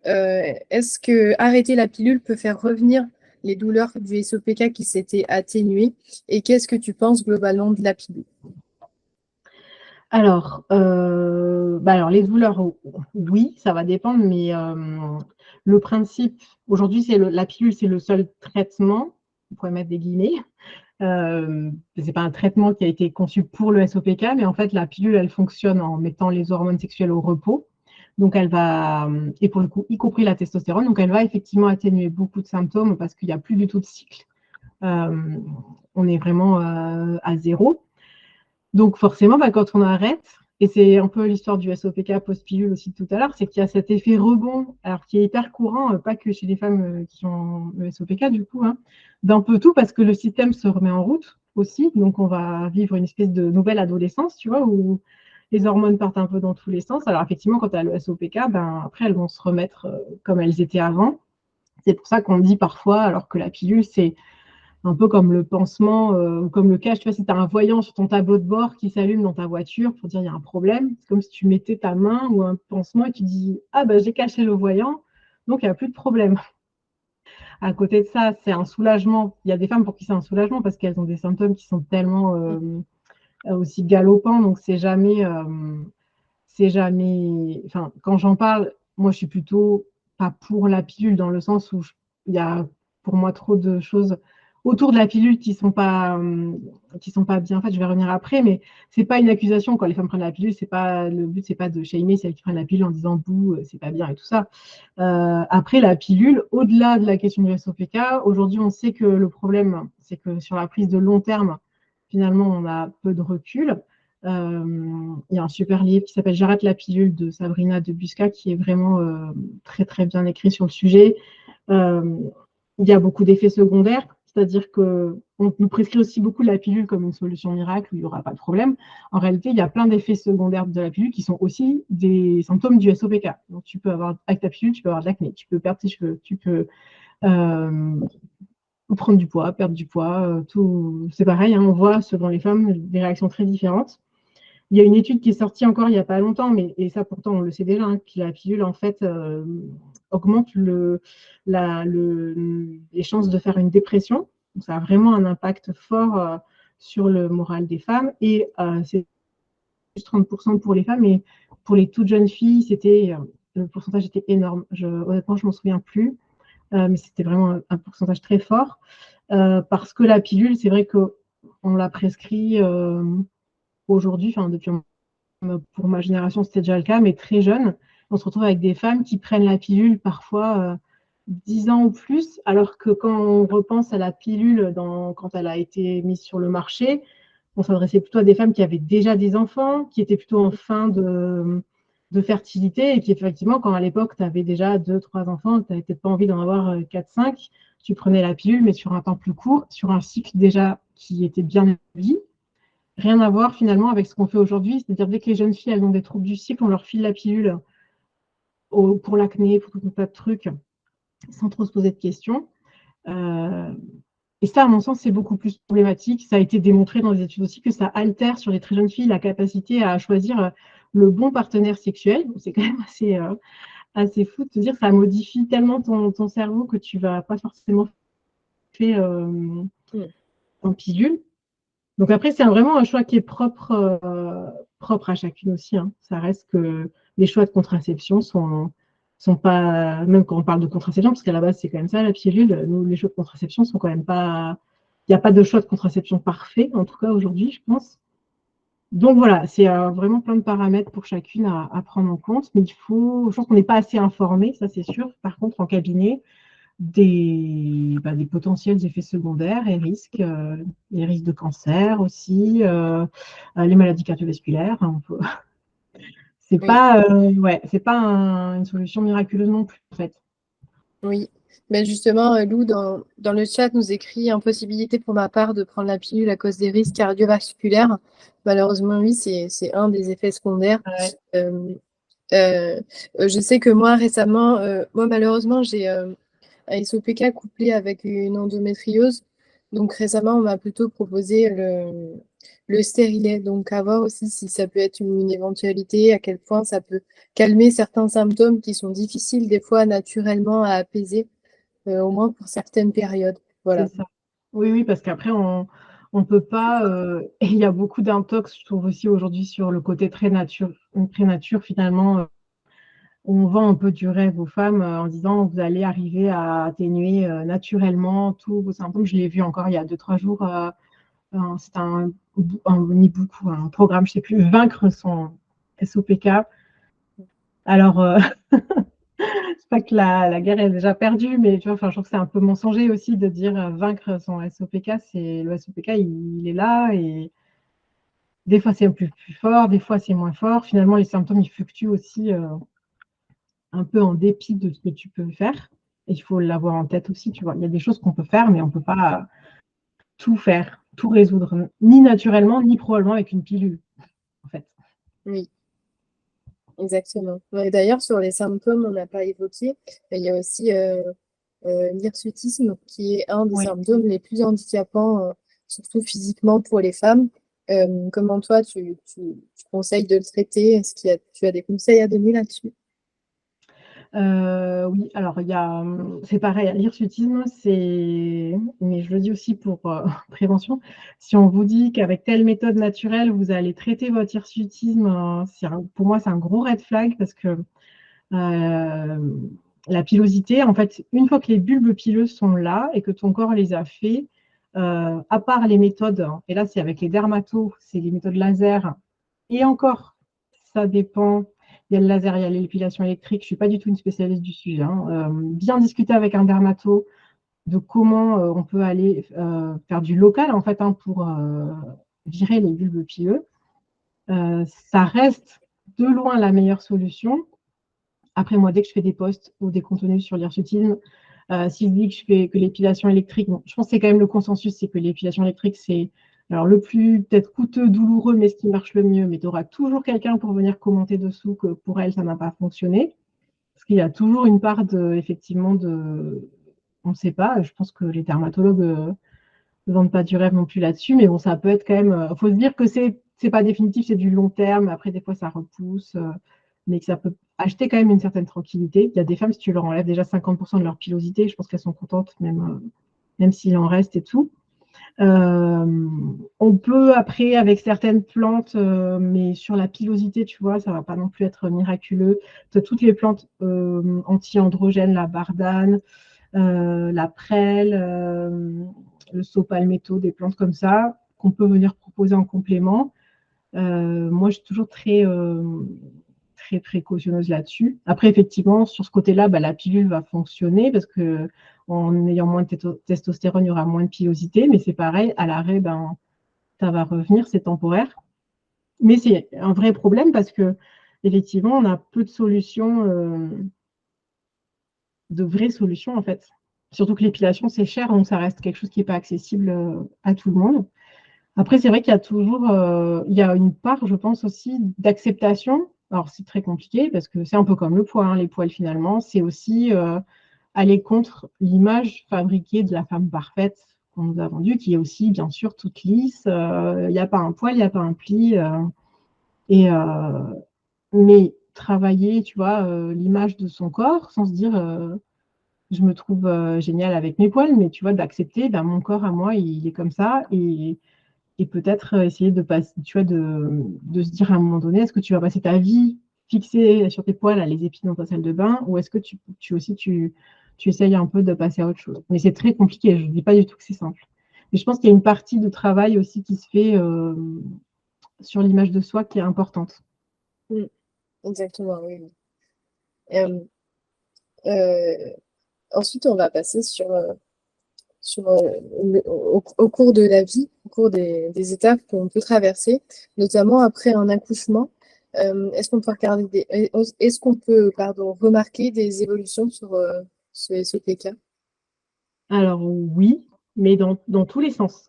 Est-ce que arrêter la pilule peut faire revenir les douleurs du SOPK qui s'étaient atténuées? Et qu'est-ce que tu penses globalement de la pilule? Alors, les douleurs, oui, ça va dépendre, mais le principe, aujourd'hui, la pilule, c'est le seul traitement, on pourrait mettre des guillemets. Ce n'est pas un traitement qui a été conçu pour le SOPK, mais en fait, la pilule, elle fonctionne en mettant les hormones sexuelles au repos. Donc, elle va, et pour le coup, y compris la testostérone, donc elle va effectivement atténuer beaucoup de symptômes parce qu'il n'y a plus du tout de cycle. On est vraiment à zéro. Donc, forcément, quand on arrête, et c'est un peu l'histoire du SOPK post-pilule aussi tout à l'heure, c'est qu'il y a cet effet rebond, alors qui est hyper courant, pas que chez les femmes qui ont le SOPK, du coup, hein, d'un peu tout, parce que le système se remet en route aussi. Donc, on va vivre une espèce de nouvelle adolescence, tu vois, où les hormones partent un peu dans tous les sens. Alors, effectivement, quand tu as le SOPK, après, elles vont se remettre comme elles étaient avant. C'est pour ça qu'on dit parfois, alors que la pilule, c'est un peu comme le pansement, comme le cache. Tu vois, si tu as un voyant sur ton tableau de bord qui s'allume dans ta voiture pour dire il y a un problème, c'est comme si tu mettais ta main ou un pansement et tu dis ah ben j'ai caché le voyant, donc il n'y a plus de problème. À côté de ça, c'est un soulagement. Il y a des femmes pour qui c'est un soulagement parce qu'elles ont des symptômes qui sont tellement aussi galopants, donc c'est jamais. Enfin, quand j'en parle, moi je suis plutôt pas pour la pilule dans le sens où il y a pour moi trop de choses autour de la pilule qui sont pas bien faites. Je vais revenir après, mais c'est pas une accusation quand les femmes prennent la pilule. C'est pas le but, c'est pas de shamer celles qui prennent la pilule en disant bouh, c'est pas bien et tout ça. Après la pilule, au-delà de la question du SOPK, aujourd'hui on sait que le problème, c'est que sur la prise de long terme, finalement on a peu de recul. Il y a un super livre qui s'appelle J'arrête la pilule de Sabrina de Busca qui est vraiment très très bien écrit sur le sujet. Il y a beaucoup d'effets secondaires, c'est-à-dire qu'on nous prescrit aussi beaucoup la pilule comme une solution miracle où il n'y aura pas de problème. En réalité, il y a plein d'effets secondaires de la pilule qui sont aussi des symptômes du SOPK. Donc, tu peux avoir, avec ta pilule, tu peux avoir de l'acné, tu peux perdre tes cheveux, tu peux prendre du poids, perdre du poids, tout. C'est pareil, hein, on voit selon les femmes des réactions très différentes. Il y a une étude qui est sortie encore il n'y a pas longtemps, et ça pourtant on le sait déjà, hein, que la pilule en fait augmente les chances de faire une dépression. Donc, ça a vraiment un impact fort sur le moral des femmes. Et c'est juste 30% pour les femmes, et pour les toutes jeunes filles, le pourcentage était énorme. Honnêtement, je ne m'en souviens plus, mais c'était vraiment un pourcentage très fort. Parce que la pilule, c'est vrai qu'on l'a prescrit aujourd'hui, depuis pour ma génération, c'était déjà le cas, mais très jeune, on se retrouve avec des femmes qui prennent la pilule parfois 10 ans ou plus, alors que quand on repense à la pilule quand elle a été mise sur le marché, on s'adressait plutôt à des femmes qui avaient déjà des enfants, qui étaient plutôt en fin de fertilité, et qui effectivement, quand à l'époque, tu avais déjà 2-3 enfants, tu n'avais peut-être pas envie d'en avoir 4-5, tu prenais la pilule, mais sur un temps plus court, sur un cycle déjà qui était bien établi. Rien à voir finalement avec ce qu'on fait aujourd'hui, c'est-à-dire dès que les jeunes filles elles ont des troubles du cycle, on leur file la pilule pour l'acné, pour tout un tas de trucs, sans trop se poser de questions. Et ça, à mon sens, c'est beaucoup plus problématique. Ça a été démontré dans les études aussi que ça altère sur les très jeunes filles la capacité à choisir le bon partenaire sexuel. C'est quand même assez fou de te dire que ça modifie tellement ton cerveau que tu ne vas pas forcément faire en pilule. Donc après, c'est vraiment un choix qui est propre à chacune aussi, hein. Ça reste que les choix de contraception sont pas, même quand on parle de contraception, parce qu'à la base, c'est quand même ça, la pilule, nous, les choix de contraception sont quand même pas, il n'y a pas de choix de contraception parfait, en tout cas aujourd'hui, je pense. Donc voilà, c'est vraiment plein de paramètres pour chacune à prendre en compte, mais je pense qu'on n'est pas assez informé, ça c'est sûr. Par contre, en cabinet, des potentiels effets secondaires et les risques de cancer aussi, les maladies cardiovasculaires. Hein, c'est Oui. pas, une solution miraculeuse non plus, en fait. Oui, mais justement, Lou, dans le chat, nous écrit impossibilité pour ma part de prendre la pilule à cause des risques cardiovasculaires. Malheureusement, oui, c'est un des effets secondaires. Ouais, Euh, euh, je sais que moi, récemment, moi, malheureusement, j'ai un SOPK couplé avec une endométriose. Donc, récemment, on m'a plutôt proposé le stérilet. Donc, à voir aussi si ça peut être une éventualité, à quel point ça peut calmer certains symptômes qui sont difficiles des fois naturellement à apaiser, au moins pour certaines périodes. c'est Voilà. ça. Oui, oui, parce qu'après, on peut pas. Et il y a beaucoup d'intox, je trouve aussi aujourd'hui, sur le côté très nature finalement. On vend un peu du rêve aux femmes en disant vous allez arriver à atténuer naturellement tous vos symptômes. Je l'ai vu encore il y a 2, 3 jours. C'est un e-book ou un programme, je ne sais plus, vaincre son SOPK. Alors, c'est pas que la guerre est déjà perdue, mais tu vois, enfin, je trouve que c'est un peu mensonger aussi de dire vaincre son SOPK. Le SOPK, il est là et des fois c'est plus fort, des fois c'est moins fort. Finalement, les symptômes, ils fluctuent aussi un peu en dépit de ce que tu peux faire. Et il faut l'avoir en tête aussi, tu vois. Il y a des choses qu'on peut faire, mais on ne peut pas tout faire, tout résoudre, ni naturellement, ni probablement avec une pilule, en fait. Oui, exactement. Ouais, d'ailleurs, sur les symptômes, on n'a pas évoqué, il y a aussi l'hirsutisme, qui est un des Oui. symptômes les plus handicapants, surtout physiquement pour les femmes. Comment toi, tu conseilles de le traiter? Tu as des conseils à donner là-dessus? Oui, alors c'est pareil, l'hirsutisme, mais je le dis aussi pour prévention, si on vous dit qu'avec telle méthode naturelle, vous allez traiter votre hirsutisme, pour moi, c'est un gros red flag parce que la pilosité, en fait, une fois que les bulbes pileux sont là et que ton corps les a fait, à part les méthodes, hein, et là, c'est avec les dermatos, c'est les méthodes laser, et encore, ça dépend. Il y a le laser, il y a l'épilation électrique. Je ne suis pas du tout une spécialiste du sujet, hein. Bien discuter avec un dermato de comment on peut aller faire du local en fait hein, pour virer les bulbes pileux. Ça reste de loin la meilleure solution. Après, moi, dès que je fais des posts ou des contenus sur l'hirsutisme, si je dis que je fais que l'épilation électrique, bon, je pense que c'est quand même le consensus, c'est que l'épilation électrique, c'est alors le plus peut-être coûteux, douloureux, mais ce qui marche le mieux. Mais tu auras toujours quelqu'un pour venir commenter dessous que pour elle, ça n'a pas fonctionné. Parce qu'il y a toujours une part effectivement, on ne sait pas. Je pense que les dermatologues ne vendent pas du rêve non plus là-dessus. Mais bon, ça peut être quand même. Il faut se dire que c'est pas définitif, c'est du long terme. Après, des fois, ça repousse. Mais que ça peut acheter quand même une certaine tranquillité. Il y a des femmes, si tu leur enlèves déjà 50% de leur pilosité, je pense qu'elles sont contentes, même s'il en reste et tout. On peut après, avec certaines plantes, mais sur la pilosité, tu vois, ça ne va pas non plus être miraculeux. Tu as toutes les plantes anti-androgènes, la bardane, la prêle, le saut-palmetto, des plantes comme ça, qu'on peut venir proposer en complément. Moi, je suis toujours très précautionneuse là-dessus. Après, effectivement, sur ce côté-là, la pilule va fonctionner parce que en ayant moins de testostérone, il y aura moins de pilosité, mais c'est pareil, à l'arrêt, ça va revenir, c'est temporaire. Mais c'est un vrai problème parce que effectivement, on a peu de solutions, de vraies solutions en fait. Surtout que l'épilation, c'est cher, donc ça reste quelque chose qui n'est pas accessible à tout le monde. Après, c'est vrai qu'il y a toujours il y a une part, je pense aussi, d'acceptation. Alors, c'est très compliqué parce que c'est un peu comme le poids, hein, les poils finalement. C'est aussi aller contre l'image fabriquée de la femme parfaite qu'on nous a vendue, qui est aussi, bien sûr, toute lisse. Il n'y a pas un poil, il n'y a pas un pli. Et, mais travailler, tu vois, l'image de son corps sans se dire je me trouve géniale avec mes poils, mais tu vois, d'accepter, mon corps à moi, il est comme ça. Et peut-être essayer de passer, tu vois, de se dire à un moment donné, est-ce que tu vas passer ta vie fixée sur tes poils à les épiler dans ta salle de bain, ou est-ce que tu essayes un peu de passer à autre chose. Mais c'est très compliqué, je ne dis pas du tout que c'est simple. Mais je pense qu'il y a une partie de travail aussi qui se fait sur l'image de soi qui est importante. Mm, exactement, oui. Oui. Euh, euh, Ensuite, on va passer au cours de la vie, au cours des étapes qu'on peut traverser, notamment après un accouchement. Est-ce qu'on peut remarquer des évolutions ce SOPK? Alors oui, mais dans tous les sens.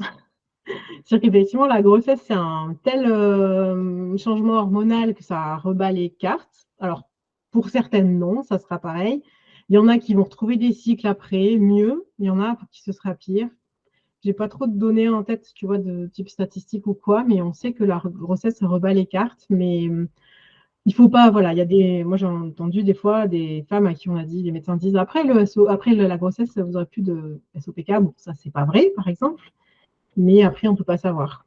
C'est-à-dire qu'effectivement, la grossesse, c'est un tel changement hormonal que ça rebat les cartes. Alors, pour certaines, non, ça sera pareil. Il y en a qui vont retrouver des cycles après, mieux. Il y en a pour qui ce sera pire. J'ai pas trop de données en tête, tu vois, de type statistique ou quoi, mais on sait que la grossesse, ça rebat les cartes. Mais il faut pas, voilà, il y a des, moi j'ai entendu des fois des femmes à qui on a dit, les médecins disent après la grossesse, vous aurez plus de SOPK. Bon, ça c'est pas vrai, par exemple, mais après on peut pas savoir.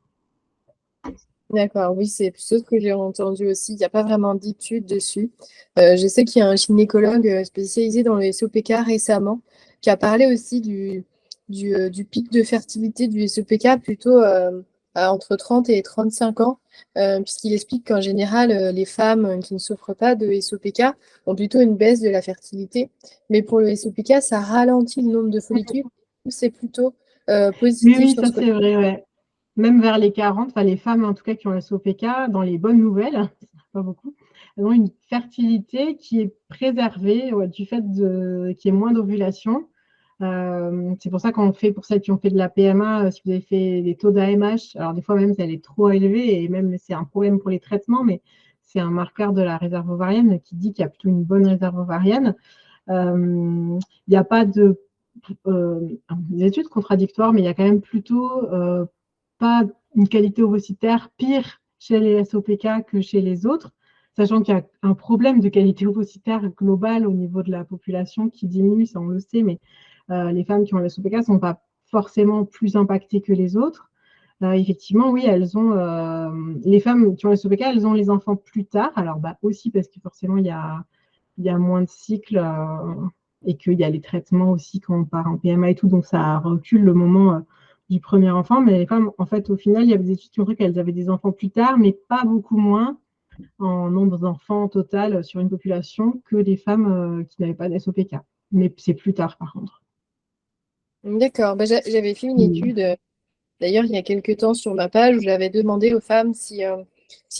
D'accord, oui, c'est plutôt ce que j'ai entendu aussi. Il n'y a pas vraiment d'études dessus. Je sais qu'il y a un gynécologue spécialisé dans le SOPK récemment qui a parlé aussi du pic de fertilité du SOPK plutôt entre 30 et 35 ans, puisqu'il explique qu'en général, les femmes qui ne souffrent pas de SOPK ont plutôt une baisse de la fertilité. Mais pour le SOPK, ça ralentit le nombre de follicules. C'est plutôt Oui, positif oui, sur ça ce côté. c'est vrai, ouais. Même vers les 40, enfin les femmes en tout cas qui ont la SOPK, dans les bonnes nouvelles, pas beaucoup, elles ont une fertilité qui est préservée ouais, du fait qu'il y ait moins d'ovulation. C'est pour ça qu'on fait, pour celles qui ont fait de la PMA, si vous avez fait des taux d'AMH, alors des fois même si elle est trop élevée, et même c'est un problème pour les traitements, mais c'est un marqueur de la réserve ovarienne qui dit qu'il y a plutôt une bonne réserve ovarienne. Il n'y a pas des études contradictoires, mais il y a quand même plutôt pas une qualité ovocytaire pire chez les SOPK que chez les autres, sachant qu'il y a un problème de qualité ovocytaire globale au niveau de la population qui diminue, ça on le sait, mais les femmes qui ont la SOPK ne sont pas forcément plus impactées que les autres. Effectivement, oui, les femmes qui ont la SOPK, elles ont les enfants plus tard. Alors, aussi parce que forcément, il y a moins de cycles et qu'il y a les traitements aussi quand on part en PMA et tout, donc ça recule le moment du premier enfant. Mais les femmes, en fait, au final, il y avait des études qui ont montré qu'elles avaient des enfants plus tard, mais pas beaucoup moins en nombre d'enfants total sur une population que les femmes qui n'avaient pas d'SOPK. Mais c'est plus tard, par contre. D'accord, j'avais fait une Mm. étude. D'ailleurs, il y a quelques temps sur ma page où j'avais demandé aux femmes si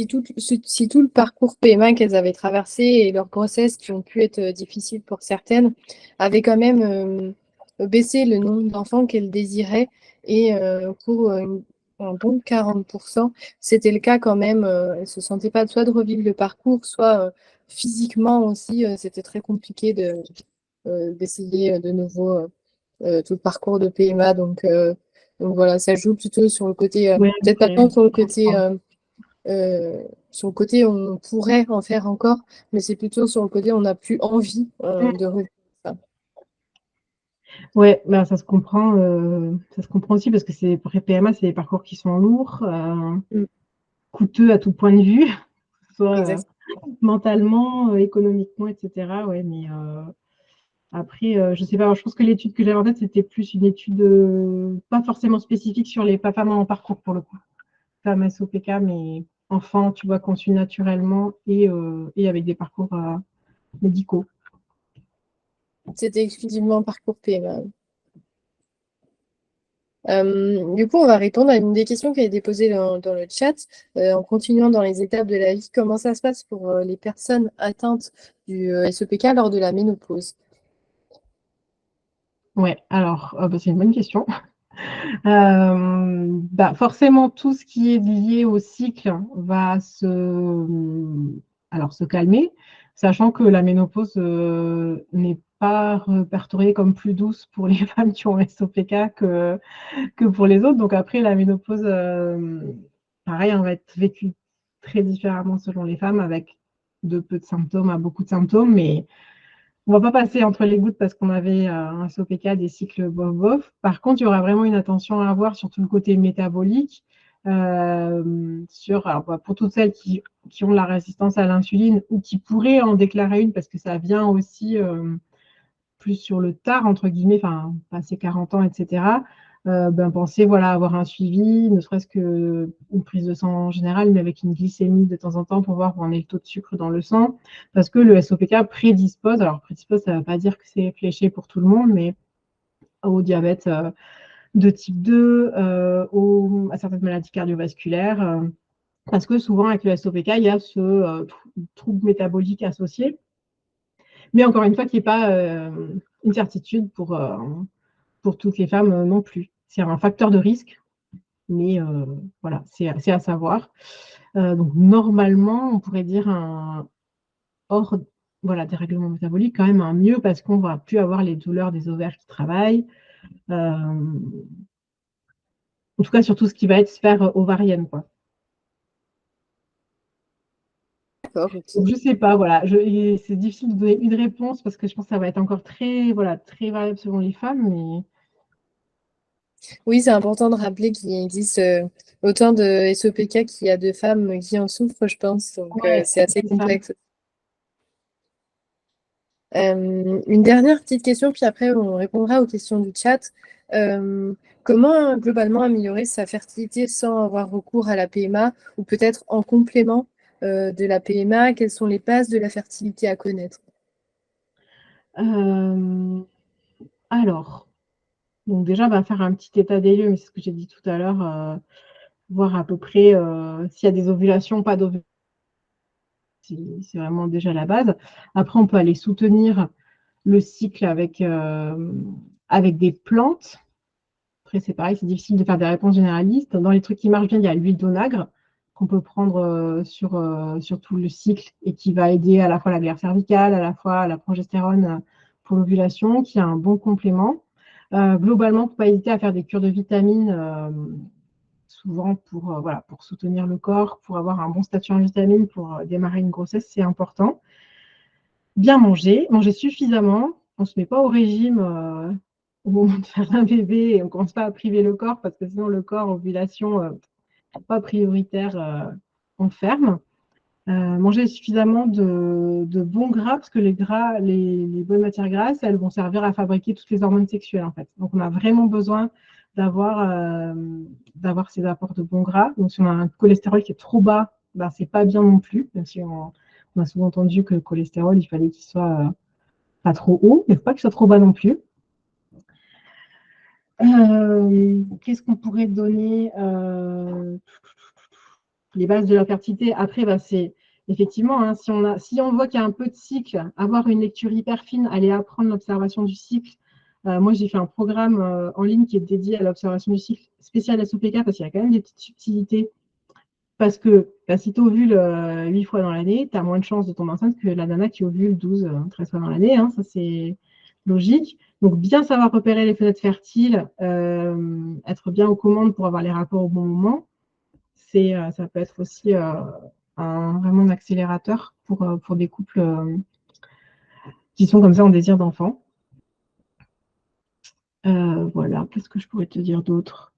tout le parcours PMA qu'elles avaient traversé et leurs grossesses qui ont pu être difficiles pour certaines avaient quand même baissé le nombre d'enfants qu'elles désiraient. Et pour un bon 40%, c'était le cas quand même. Elles ne se sentaient pas soit de revivre le parcours, soit physiquement aussi, c'était très compliqué d'essayer de nouveau tout le parcours de PMA. Donc voilà, ça joue plutôt sur le côté, Ouais, peut-être pas après, tant je comprends. sur le côté on pourrait en faire encore, mais c'est plutôt sur le côté on n'a plus envie de revivre ça. Ouais, ça se comprend aussi parce que pour les PMA, c'est des parcours qui sont lourds, Mm, coûteux à tout point de vue, que ce soit exact. mentalement, économiquement, etc. Ouais, mais après, je sais pas, je pense que l'étude que j'avais en tête, c'était plus une étude pas forcément spécifique sur les femmes en parcours pour le coup. Femmes SOPK, mais enfants, tu vois, conçus naturellement et avec des parcours médicaux. C'était exclusivement parcours PMA. Du coup, on va répondre à une des questions qui a été posée dans le chat, en continuant dans les étapes de la vie. Comment ça se passe pour les personnes atteintes du SOPK lors de la ménopause? Ouais, alors, c'est une bonne question. Forcément, tout ce qui est lié au cycle va se calmer, sachant que la ménopause n'est pas répertoriée comme plus douce pour les femmes qui ont SOPK que pour les autres. Donc après, la ménopause, pareil, on va être vécue très différemment selon les femmes, avec de peu de symptômes à beaucoup de symptômes, mais on ne va pas passer entre les gouttes parce qu'on avait un SOPK, des cycles bof-bof. Par contre, il y aura vraiment une attention à avoir sur tout le côté métabolique, pour toutes celles qui ont la résistance à l'insuline ou qui pourraient en déclarer une parce que ça vient aussi plus sur le tard, entre guillemets, enfin, passé 40 ans, etc. Pensez voilà, avoir un suivi, ne serait-ce qu'une prise de sang en général, mais avec une glycémie de temps en temps pour voir où en est le taux de sucre dans le sang. Parce que le SOPK prédispose, alors prédispose, ça ne veut pas dire que c'est fléché pour tout le monde, mais au diabète de type 2, à certaines maladies cardiovasculaires. Parce que souvent, avec le SOPK, il y a ce trouble métabolique associé. Mais encore une fois, qui n'est pas une certitude pour toutes les femmes non plus. C'est un facteur de risque, mais voilà, c'est à savoir. Donc normalement, on pourrait dire hors voilà, des règlements métaboliques, quand même un mieux parce qu'on ne va plus avoir les douleurs des ovaires qui travaillent. En tout cas, sur tout ce qui va être sphère ovarienne, quoi. D'accord, ok. Donc, je ne sais pas, voilà, c'est difficile de donner une réponse parce que je pense que ça va être encore très, voilà, très variable selon les femmes, mais Oui, c'est important de rappeler qu'il existe autant de SOPK qu'il y a de femmes qui en souffrent, je pense. Donc, ouais, c'est assez c'est ça. complexe. Une dernière petite question, puis après, on répondra aux questions du chat. Comment globalement améliorer sa fertilité sans avoir recours à la PMA ou peut-être en complément de la PMA? Quelles sont les bases de la fertilité à connaître? Alors, donc déjà, faire un petit état des lieux, mais c'est ce que j'ai dit tout à l'heure, voir à peu près s'il y a des ovulations, pas d'ovulations, c'est vraiment déjà la base. Après, on peut aller soutenir le cycle avec des plantes. Après, c'est pareil, c'est difficile de faire des réponses généralistes. Dans les trucs qui marchent bien, il y a l'huile d'onagre qu'on peut prendre sur tout le cycle et qui va aider à la fois la glaire cervicale, à la fois la progestérone pour l'ovulation, qui est un bon complément. Globalement, il ne faut pas hésiter à faire des cures de vitamines, souvent pour soutenir le corps, pour avoir un bon statut en vitamines, pour démarrer une grossesse, c'est important. Bien manger, manger suffisamment. On ne se met pas au régime au moment de faire un bébé et on ne commence pas à priver le corps parce que sinon le corps, ovulation, pas prioritaire, on ferme. Manger suffisamment de bons gras parce que les gras, les bonnes matières grasses, elles vont servir à fabriquer toutes les hormones sexuelles en fait. Donc on a vraiment besoin d'avoir ces apports de bons gras. Donc si on a un cholestérol qui est trop bas, c'est pas bien non plus, même si on a souvent entendu que le cholestérol, il fallait qu'il soit pas trop haut, mais il ne faut pas qu'il soit trop bas non plus. Qu'est-ce qu'on pourrait donner les bases de la fertilité. Après, c'est effectivement, hein, si on voit qu'il y a un peu de cycle, avoir une lecture hyper fine, aller apprendre l'observation du cycle. Moi, j'ai fait un programme en ligne qui est dédié à l'observation du cycle spécial SOPK parce qu'il y a quand même des petites subtilités. Parce que si tu ovules 8 fois dans l'année, tu as moins de chances de tomber enceinte que la nana qui ovule 12, 13 fois dans l'année. Hein, ça, c'est logique. Donc, bien savoir repérer les fenêtres fertiles, être bien aux commandes pour avoir les rapports au bon moment. Ça peut être aussi vraiment un accélérateur pour des couples qui sont comme ça en désir d'enfant. Voilà, qu'est-ce que je pourrais te dire d'autre?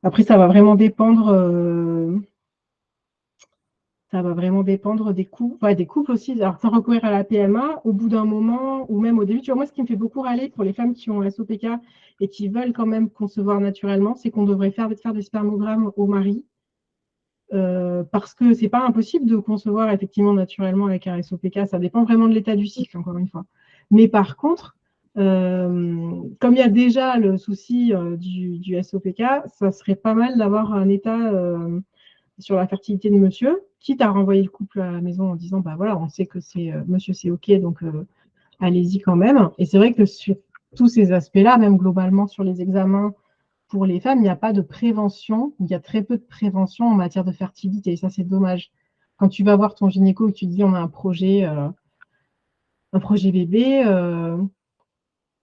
Après, ça va vraiment dépendre des couples, des couples aussi. Alors, sans recourir à la PMA, au bout d'un moment, ou même au début, tu vois, moi, ce qui me fait beaucoup râler pour les femmes qui ont SOPK et qui veulent quand même concevoir naturellement, c'est qu'on devrait faire des spermogrammes au mari. Parce que c'est pas impossible de concevoir effectivement naturellement avec un SOPK, ça dépend vraiment de l'état du cycle, encore une fois. Mais par contre, comme il y a déjà le souci du SOPK, ça serait pas mal d'avoir un état sur la fertilité de monsieur, quitte à renvoyer le couple à la maison en disant voilà, on sait que monsieur c'est OK, donc allez-y quand même. Et c'est vrai que sur tous ces aspects-là, même globalement sur les examens pour les femmes, il n'y a pas de prévention, il y a très peu de prévention en matière de fertilité. Et ça, c'est dommage. Quand tu vas voir ton gynéco et que tu te dis on a un projet bébé,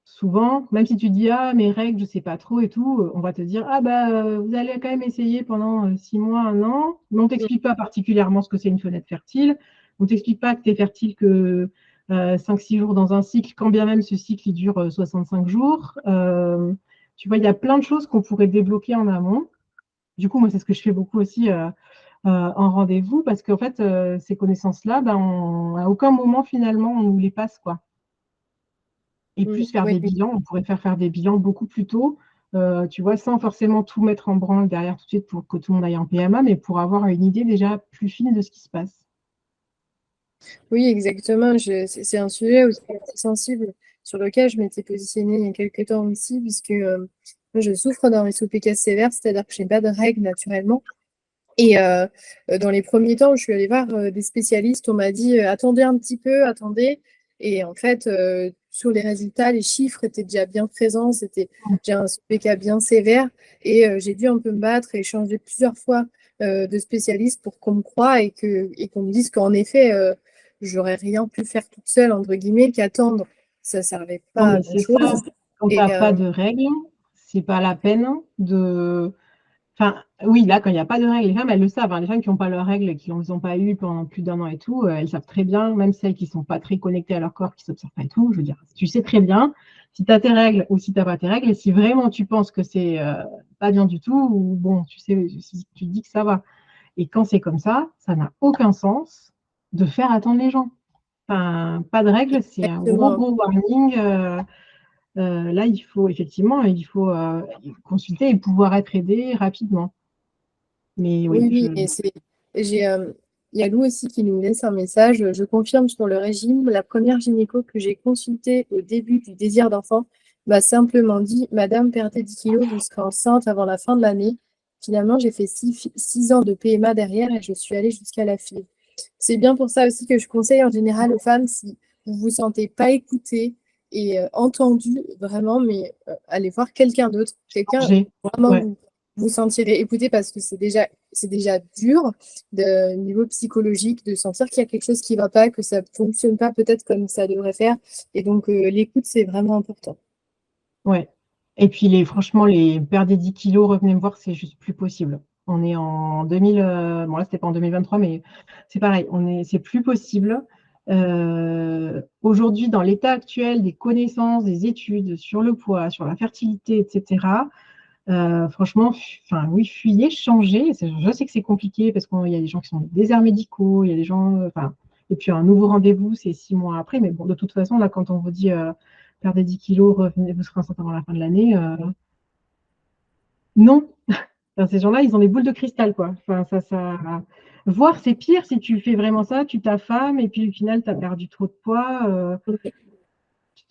souvent, même si tu dis mes règles, je ne sais pas trop et tout, on va te dire vous allez quand même essayer pendant 6 mois, 1 an, mais on ne t'explique pas particulièrement ce que c'est une fenêtre fertile. On ne t'explique pas que tu es fertile que 5-6 jours dans un cycle, quand bien même ce cycle il dure 65 jours. Tu vois, il y a plein de choses qu'on pourrait débloquer en amont. Du coup, moi, c'est ce que je fais beaucoup aussi en rendez-vous, parce qu'en fait, ces connaissances-là, à aucun moment, finalement, on nous les passe, quoi. Et plus faire Oui, des bilans, on pourrait faire des bilans beaucoup plus tôt, tu vois, sans forcément tout mettre en branle derrière tout de suite pour que tout le monde aille en PMA, mais pour avoir une idée déjà plus fine de ce qui se passe. oui, exactement. C'est un sujet aussi assez sensible sur lequel je m'étais positionnée il y a quelques temps aussi, puisque moi, je souffre d'un SOPK sévère, c'est-à-dire que je n'ai pas de règles naturellement. Et dans les premiers temps, je suis allée voir des spécialistes. On m'a dit attendez un petit peu, attendez. Et en fait, sur les résultats, les chiffres étaient déjà bien présents, j'ai un SOPK bien sévère et j'ai dû un peu me battre et changer plusieurs fois de spécialiste pour qu'on me croie et qu'on me dise qu'en effet, j'aurais rien pu faire toute seule, entre guillemets, qu'attendre. Ça ne servait Non, pas à mais c'est ça. grand-chose. Quand tu Et n'as pas de règles, c'est pas la peine de. Enfin, oui, là, quand il n'y a pas de règles, les femmes, elles le savent. Hein. Les femmes qui n'ont pas leurs règles, qui ne les ont pas eues pendant plus d'1 an et tout, elles savent très bien, même celles qui ne sont pas très connectées à leur corps, qui ne s'observent pas et tout. Je veux dire, tu sais très bien si tu as tes règles ou si tu n'as pas tes règles. Et si vraiment tu penses que c'est pas bien du tout, ou bon, tu sais, si tu te dis que ça va. Et quand c'est comme ça n'a aucun sens de faire attendre les gens. Enfin, pas de règles, c'est un gros, exactement. gros warning. Là, il faut effectivement, consulter et pouvoir être aidé rapidement. Mais oui, Oui, oui, et j'ai, il y a Lou aussi qui nous laisse un message. Je confirme sur le régime, la première gynéco que j'ai consultée au début du désir d'enfant m'a simplement dit, Madame, perdez 10 kilos, vous serez enceinte avant la fin de l'année. Finalement, j'ai fait 6 ans de PMA derrière et je suis allée jusqu'à la FIV. C'est bien pour ça aussi que je conseille en général aux femmes, si vous vous sentez pas écoutée et entendue, vraiment, mais allez voir quelqu'un d'autre, quelqu'un vraiment ouais. vous vous sentirez écouté parce que c'est déjà dur de niveau psychologique de sentir qu'il y a quelque chose qui ne va pas, que ça ne fonctionne pas peut-être comme ça devrait faire. Et donc, l'écoute, c'est vraiment important. Ouais. Et puis, franchement, les perdre des 10 kilos, revenez me voir, c'est juste plus possible. On est en 2000, bon là, c'était pas en 2023, mais c'est pareil, c'est plus possible. Aujourd'hui, dans l'état actuel des connaissances, des études sur le poids, sur la fertilité, etc., franchement, oui, fuyez, changez. Je sais que c'est compliqué parce qu'il y a des gens qui sont des déserts médicaux, il y a des gens, et puis un nouveau rendez-vous, c'est 6 mois après. Mais bon, de toute façon, là, quand on vous dit perdez 10 kilos, revenez, vous serez enceinte avant la fin de l'année, non. Enfin, ces gens-là, ils ont des boules de cristal, quoi. Enfin, voir, c'est pire si tu fais vraiment ça, tu t'affames et puis au final, tu as perdu trop de poids.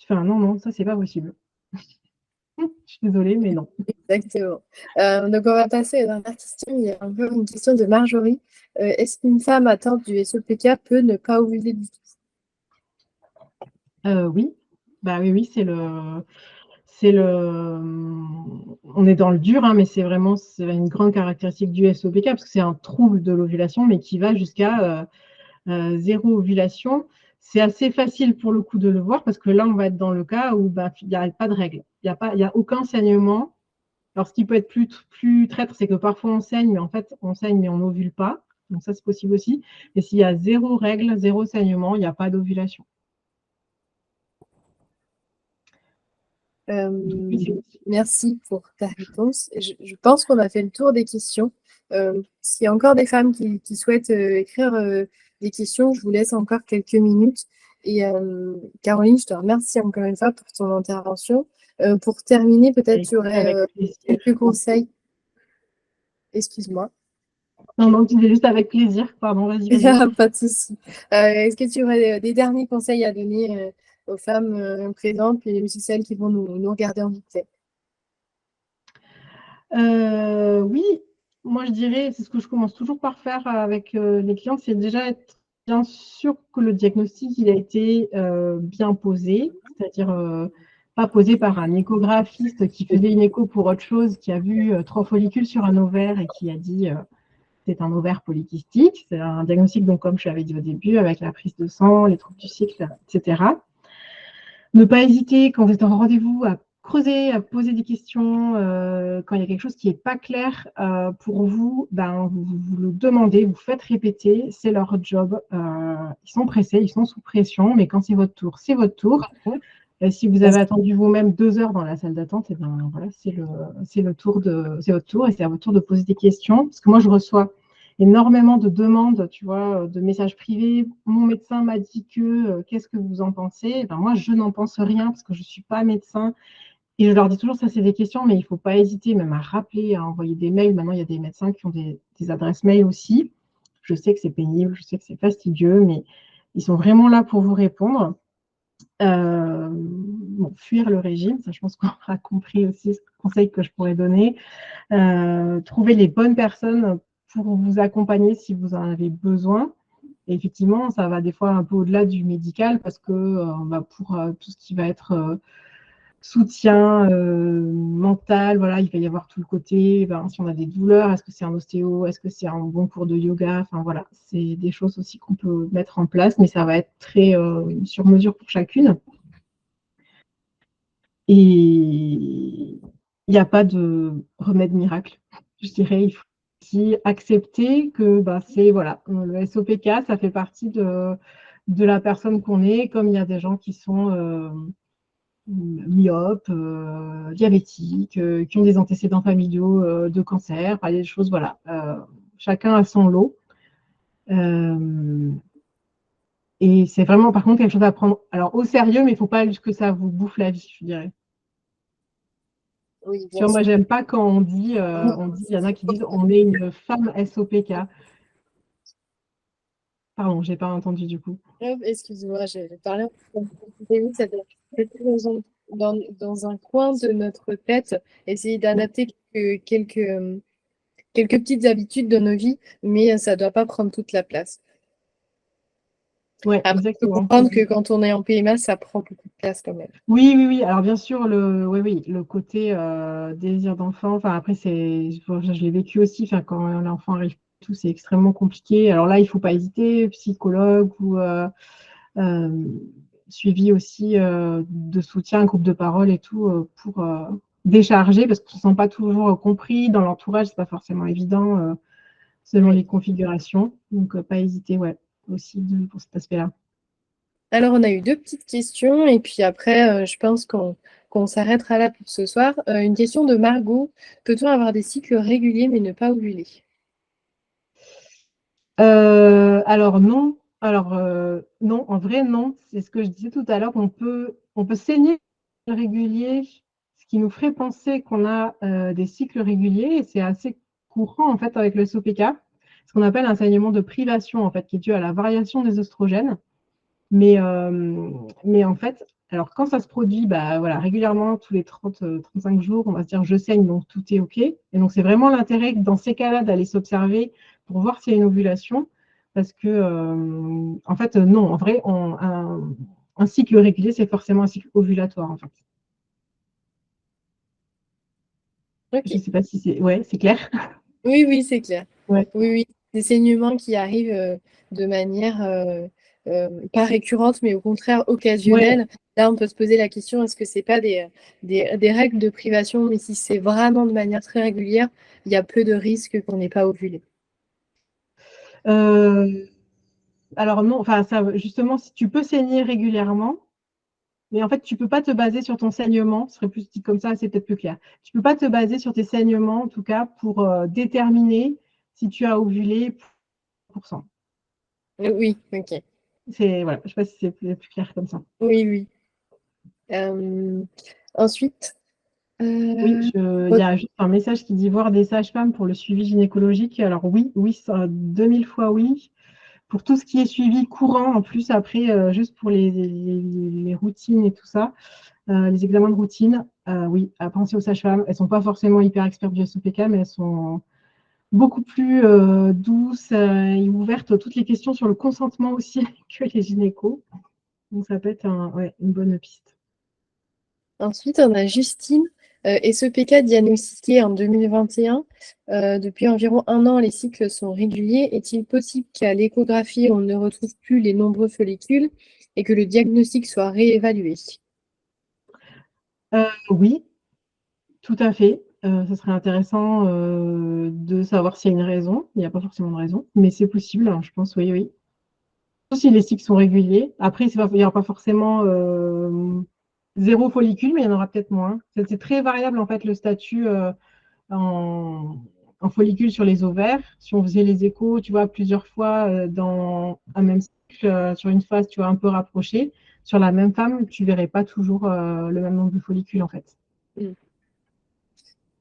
Non, non, ça, c'est pas possible. Je suis désolée, mais non. Exactement. Donc, on va passer à la dernière question. Il y a un peu une question de Marjorie. Est-ce qu'une femme atteinte du SOPK peut ne pas ovuler du tout? Oui, bah oui, on est dans le dur, hein, mais c'est une grande caractéristique du SOPK parce que c'est un trouble de l'ovulation, mais qui va jusqu'à 0 ovulation. C'est assez facile pour le coup de le voir parce que là, on va être dans le cas où il n'y a pas de règle, il n'y a aucun saignement. Alors, ce qui peut être plus traître, c'est que parfois on saigne, mais en fait, on saigne, mais on n'ovule pas. Donc, ça, c'est possible aussi. Et s'il y a 0 règle, 0 saignement, il n'y a pas d'ovulation. Merci pour ta réponse. Je pense qu'on a fait le tour des questions. S'il y a encore des femmes qui souhaitent écrire des questions, je vous laisse encore quelques minutes. Et Caroline, je te remercie encore une fois pour ton intervention. Pour terminer, peut-être tu aurais quelques conseils. Excuse-moi. Non, tu disais juste avec plaisir. Pardon, vas-y. Pas de souci. Est-ce que tu aurais des derniers conseils à donner aux femmes présentes et aussi celles qui vont nous regarder en replay? Oui, moi je dirais, c'est ce que je commence toujours par faire avec les clients, c'est déjà être bien sûr que le diagnostic il a été bien posé, c'est-à-dire pas posé par un échographiste qui faisait une écho pour autre chose, qui a vu 3 follicules sur un ovaire et qui a dit c'est un ovaire polykystique. C'est un diagnostic, donc comme je l'avais dit au début, avec la prise de sang, les troubles du cycle, etc. Ne pas hésiter quand vous êtes en rendez-vous à creuser, à poser des questions. Quand il y a quelque chose qui n'est pas clair pour vous, vous le demandez, vous faites répéter, c'est leur job. Ils sont pressés, ils sont sous pression, mais quand c'est votre tour, c'est votre tour. Si vous avez attendu vous-même 2 heures dans la salle d'attente, voilà, c'est votre tour et c'est à votre tour de poser des questions. Parce que moi, je reçois énormément de demandes, tu vois, de messages privés. Mon médecin m'a dit que, qu'est-ce que vous en pensez? Moi, je n'en pense rien parce que je ne suis pas médecin. Et je leur dis toujours, ça, c'est des questions, mais il ne faut pas hésiter même à rappeler, à envoyer des mails. Maintenant, il y a des médecins qui ont des adresses mail aussi. Je sais que c'est pénible, je sais que c'est fastidieux, mais ils sont vraiment là pour vous répondre. Fuir le régime, ça je pense qu'on aura compris aussi ce conseil que je pourrais donner. Trouver les bonnes personnes pour vous accompagner si vous en avez besoin. Et effectivement, ça va des fois un peu au-delà du médical parce que pour tout ce qui va être soutien mental, voilà, il va y avoir tout le côté, si on a des douleurs, est-ce que c'est un ostéo, est-ce que c'est un bon cours de yoga, enfin voilà, c'est des choses aussi qu'on peut mettre en place, mais ça va être très sur mesure pour chacune. Et il n'y a pas de remède miracle, je dirais. Il faut aussi accepter que c'est, voilà, le SOPK, ça fait partie de la personne qu'on est, comme il y a des gens qui sont myopes, diabétiques, qui ont des antécédents familiaux de cancer, enfin, des choses, voilà. Chacun a son lot. Et c'est vraiment, par contre, quelque chose à prendre alors, au sérieux, mais il ne faut pas que ça vous bouffe la vie, je dirais. Oui, Tu bien vois, moi, sûr. j'aime pas quand il y en a qui disent on est une femme SOPK. Pardon, j'ai pas entendu du coup. Excuse-moi, j'avais parlé en oui, ça doit être dans un coin de notre tête, essayer d'adapter quelques petites habitudes de nos vies, mais ça ne doit pas prendre toute la place. Ouais, Après, il faut exactement. comprendre que quand on est en PMA, ça prend beaucoup de place quand même. Oui, oui, oui. Alors, bien sûr, le côté désir d'enfant, enfin, après, je l'ai vécu aussi, enfin, quand l'enfant arrive, tout, c'est extrêmement compliqué. Alors là, il ne faut pas hésiter, psychologue ou euh, suivi aussi de soutien, groupe de parole et tout, pour décharger, parce qu'on ne se sent pas toujours compris. Dans l'entourage, c'est pas forcément évident selon Oui. les configurations. Donc, pas hésiter, ouais, aussi pour cet aspect-là. Alors, on a eu deux petites questions, et puis après, je pense qu'on s'arrêtera là pour ce soir. Une question de Margot. Peut-on avoir des cycles réguliers mais ne pas ovuler? Alors non, non, en vrai non. C'est ce que je disais tout à l'heure. On peut saigner régulier, ce qui nous ferait penser qu'on a des cycles réguliers. Et c'est assez courant en fait avec le SOPK, ce qu'on appelle un saignement de privation en fait, qui est dû à la variation des oestrogènes. Mais en fait, alors quand ça se produit, voilà, régulièrement, tous les 30-35 jours, on va se dire je saigne, donc tout est OK. Et donc, c'est vraiment l'intérêt dans ces cas-là d'aller s'observer pour voir s'il y a une ovulation. Parce que, en fait, non, en vrai, un cycle régulier, c'est forcément un cycle ovulatoire, en fait. Je ne Ok. sais pas si c'est... Ouais, c'est clair. Oui, oui, c'est clair. Ouais. Oui, oui. Des saignements qui arrivent de manière pas récurrente, mais au contraire Ouais. occasionnelle. Là, on peut se poser la question, est-ce que c'est pas des règles de privation, mais si c'est vraiment de manière très régulière, il y a peu de risques qu'on n'ait pas ovulé. Euh, alors non, enfin, ça, justement, si tu peux saigner régulièrement, mais en fait, tu ne peux pas te baser sur ton saignement, ce serait plus dit comme ça, c'est peut-être plus clair. Tu ne peux pas te baser sur tes saignements, en tout cas, pour déterminer si tu as ovulé pour cent. Oui, ok. Voilà, je ne sais pas si c'est plus clair comme ça. Oui, oui. Ensuite, Oui, il y a juste un message qui dit voir des sages-femmes pour le suivi gynécologique. Alors oui, oui, 2000 fois oui. Pour tout ce qui est suivi courant, en plus, après, juste pour les routines et tout ça, les examens de routine, oui, à penser aux sages-femmes. Elles ne sont pas forcément hyper expertes du SOPK, mais elles sont beaucoup plus douces et ouvertes à toutes les questions sur le consentement aussi que les gynécos. Donc, ça peut être une bonne piste. ensuite, on a Justine, SEPK diagnostiqué en 2021. Depuis environ un an, les cycles sont réguliers. Est-il possible qu'à l'échographie, on ne retrouve plus les nombreux follicules et que le diagnostic soit réévalué? Oui, tout à fait. Ce serait intéressant de savoir s'il y a une raison. Il n'y a pas forcément de raison, mais c'est possible, hein, je pense, oui, oui. Si les cycles sont réguliers. Après, il n'y aura pas forcément zéro follicule, mais il y en aura peut-être moins. C'est très variable, en fait, le statut en, en follicule sur les ovaires. Si on faisait les échos, tu vois, plusieurs fois dans un même cycle, sur une phase, tu vois, un peu rapprochée, sur la même femme, tu ne verrais pas toujours le même nombre de follicules, en fait. Mm.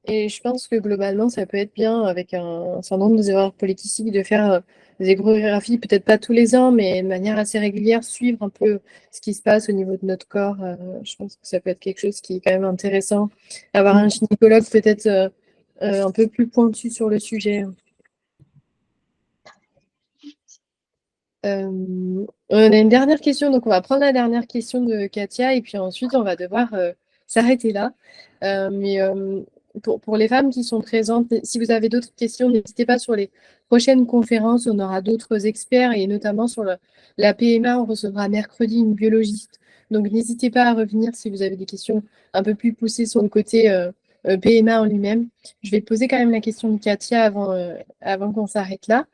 Et je pense que globalement, ça peut être bien avec un syndrome des ovaires polykystiques de faire des échographies, peut-être pas tous les ans, mais de manière assez régulière, suivre un peu ce qui se passe au niveau de notre corps. Je pense que ça peut être quelque chose qui est quand même intéressant. Avoir un gynécologue peut-être un peu plus pointu sur le sujet. On a une dernière question, donc on va prendre la dernière question de Katia et puis ensuite on va devoir s'arrêter là. Mais pour les femmes qui sont présentes, si vous avez d'autres questions, n'hésitez pas sur les prochaines conférences. On aura d'autres experts et notamment sur la PMA, on recevra mercredi une biologiste. Donc n'hésitez pas à revenir si vous avez des questions un peu plus poussées sur le côté PMA en lui-même. Je vais poser quand même la question de Katia avant qu'on s'arrête là.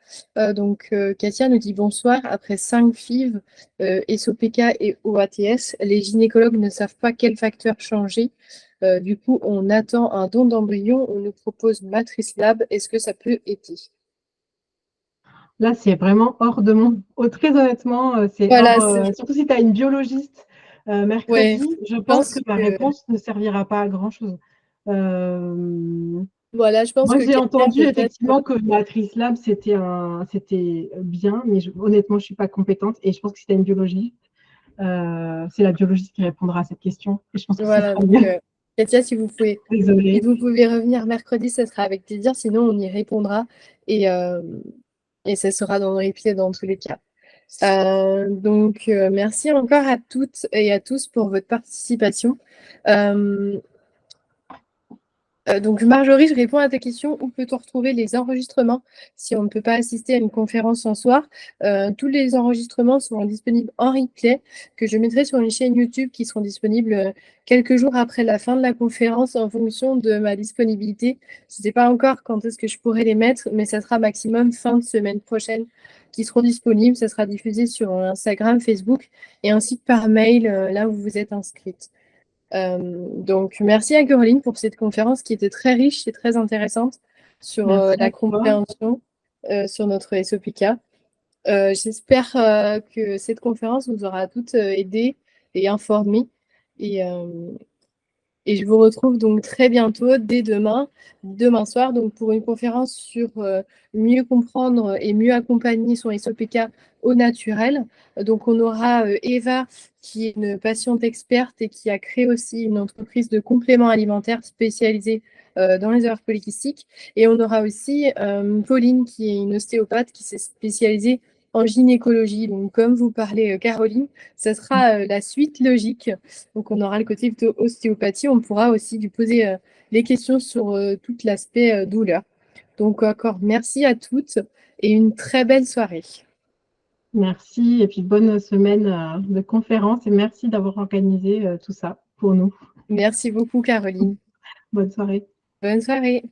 Katia nous dit bonsoir. Après 5 FIV, SOPK et OATS, les gynécologues ne savent pas quel facteur changer. Du coup, on attend un don d'embryon. On nous propose Matrice Lab. Est-ce que ça peut aider? Là, c'est vraiment hors de mon... très honnêtement, c'est Voilà, hors... surtout si tu as une biologiste ouais, mercredi, je pense que ma réponse ne servira pas à grand-chose. voilà, je pense Moi, que j'ai Katia entendu peut-être. effectivement que Matrice Lab, c'était bien, mais honnêtement, je ne suis pas compétente et je pense que si tu as une biologiste, c'est la biologiste qui répondra à cette question. Et je pense que ce Voilà, sera donc mieux. Katia, si Désolée. vous pouvez revenir mercredi, ça sera avec plaisir. Sinon, on y répondra et, euh, et ça sera dans le replay dans tous les cas. Merci encore à toutes et à tous pour votre participation. Donc Marjorie, je réponds à ta question. Où peut-on retrouver les enregistrements si on ne peut pas assister à une conférence en soir? Tous les enregistrements seront disponibles en replay que je mettrai sur une chaîne YouTube qui seront disponibles quelques jours après la fin de la conférence en fonction de ma disponibilité. Je ne sais pas encore quand est-ce que je pourrai les mettre, mais ça sera maximum fin de semaine prochaine qui seront disponibles. Ça sera diffusé sur Instagram, Facebook et ainsi que par mail là où vous êtes inscrite. Merci à Caroline pour cette conférence qui était très riche et très intéressante sur Merci la à toi. compréhension sur notre SOPK. J'espère que cette conférence vous aura toutes aidées et informées. Et, euh, et je vous retrouve donc très bientôt, dès demain soir, donc pour une conférence sur mieux comprendre et mieux accompagner son SOPK au naturel. Donc on aura Eva, qui est une patiente experte et qui a créé aussi une entreprise de compléments alimentaires spécialisée dans les erreurs polykystiques. Et on aura aussi Pauline, qui est une ostéopathe qui s'est spécialisée en gynécologie. Donc comme vous parlez, Caroline, ce sera la suite logique. Donc, on aura le côté plutôt ostéopathie. On pourra aussi lui poser des questions sur tout l'aspect douleur. Donc, encore merci à toutes et une très belle soirée. Merci et puis bonne semaine de conférence et merci d'avoir organisé tout ça pour nous. Merci beaucoup, Caroline. Bonne soirée. Bonne soirée.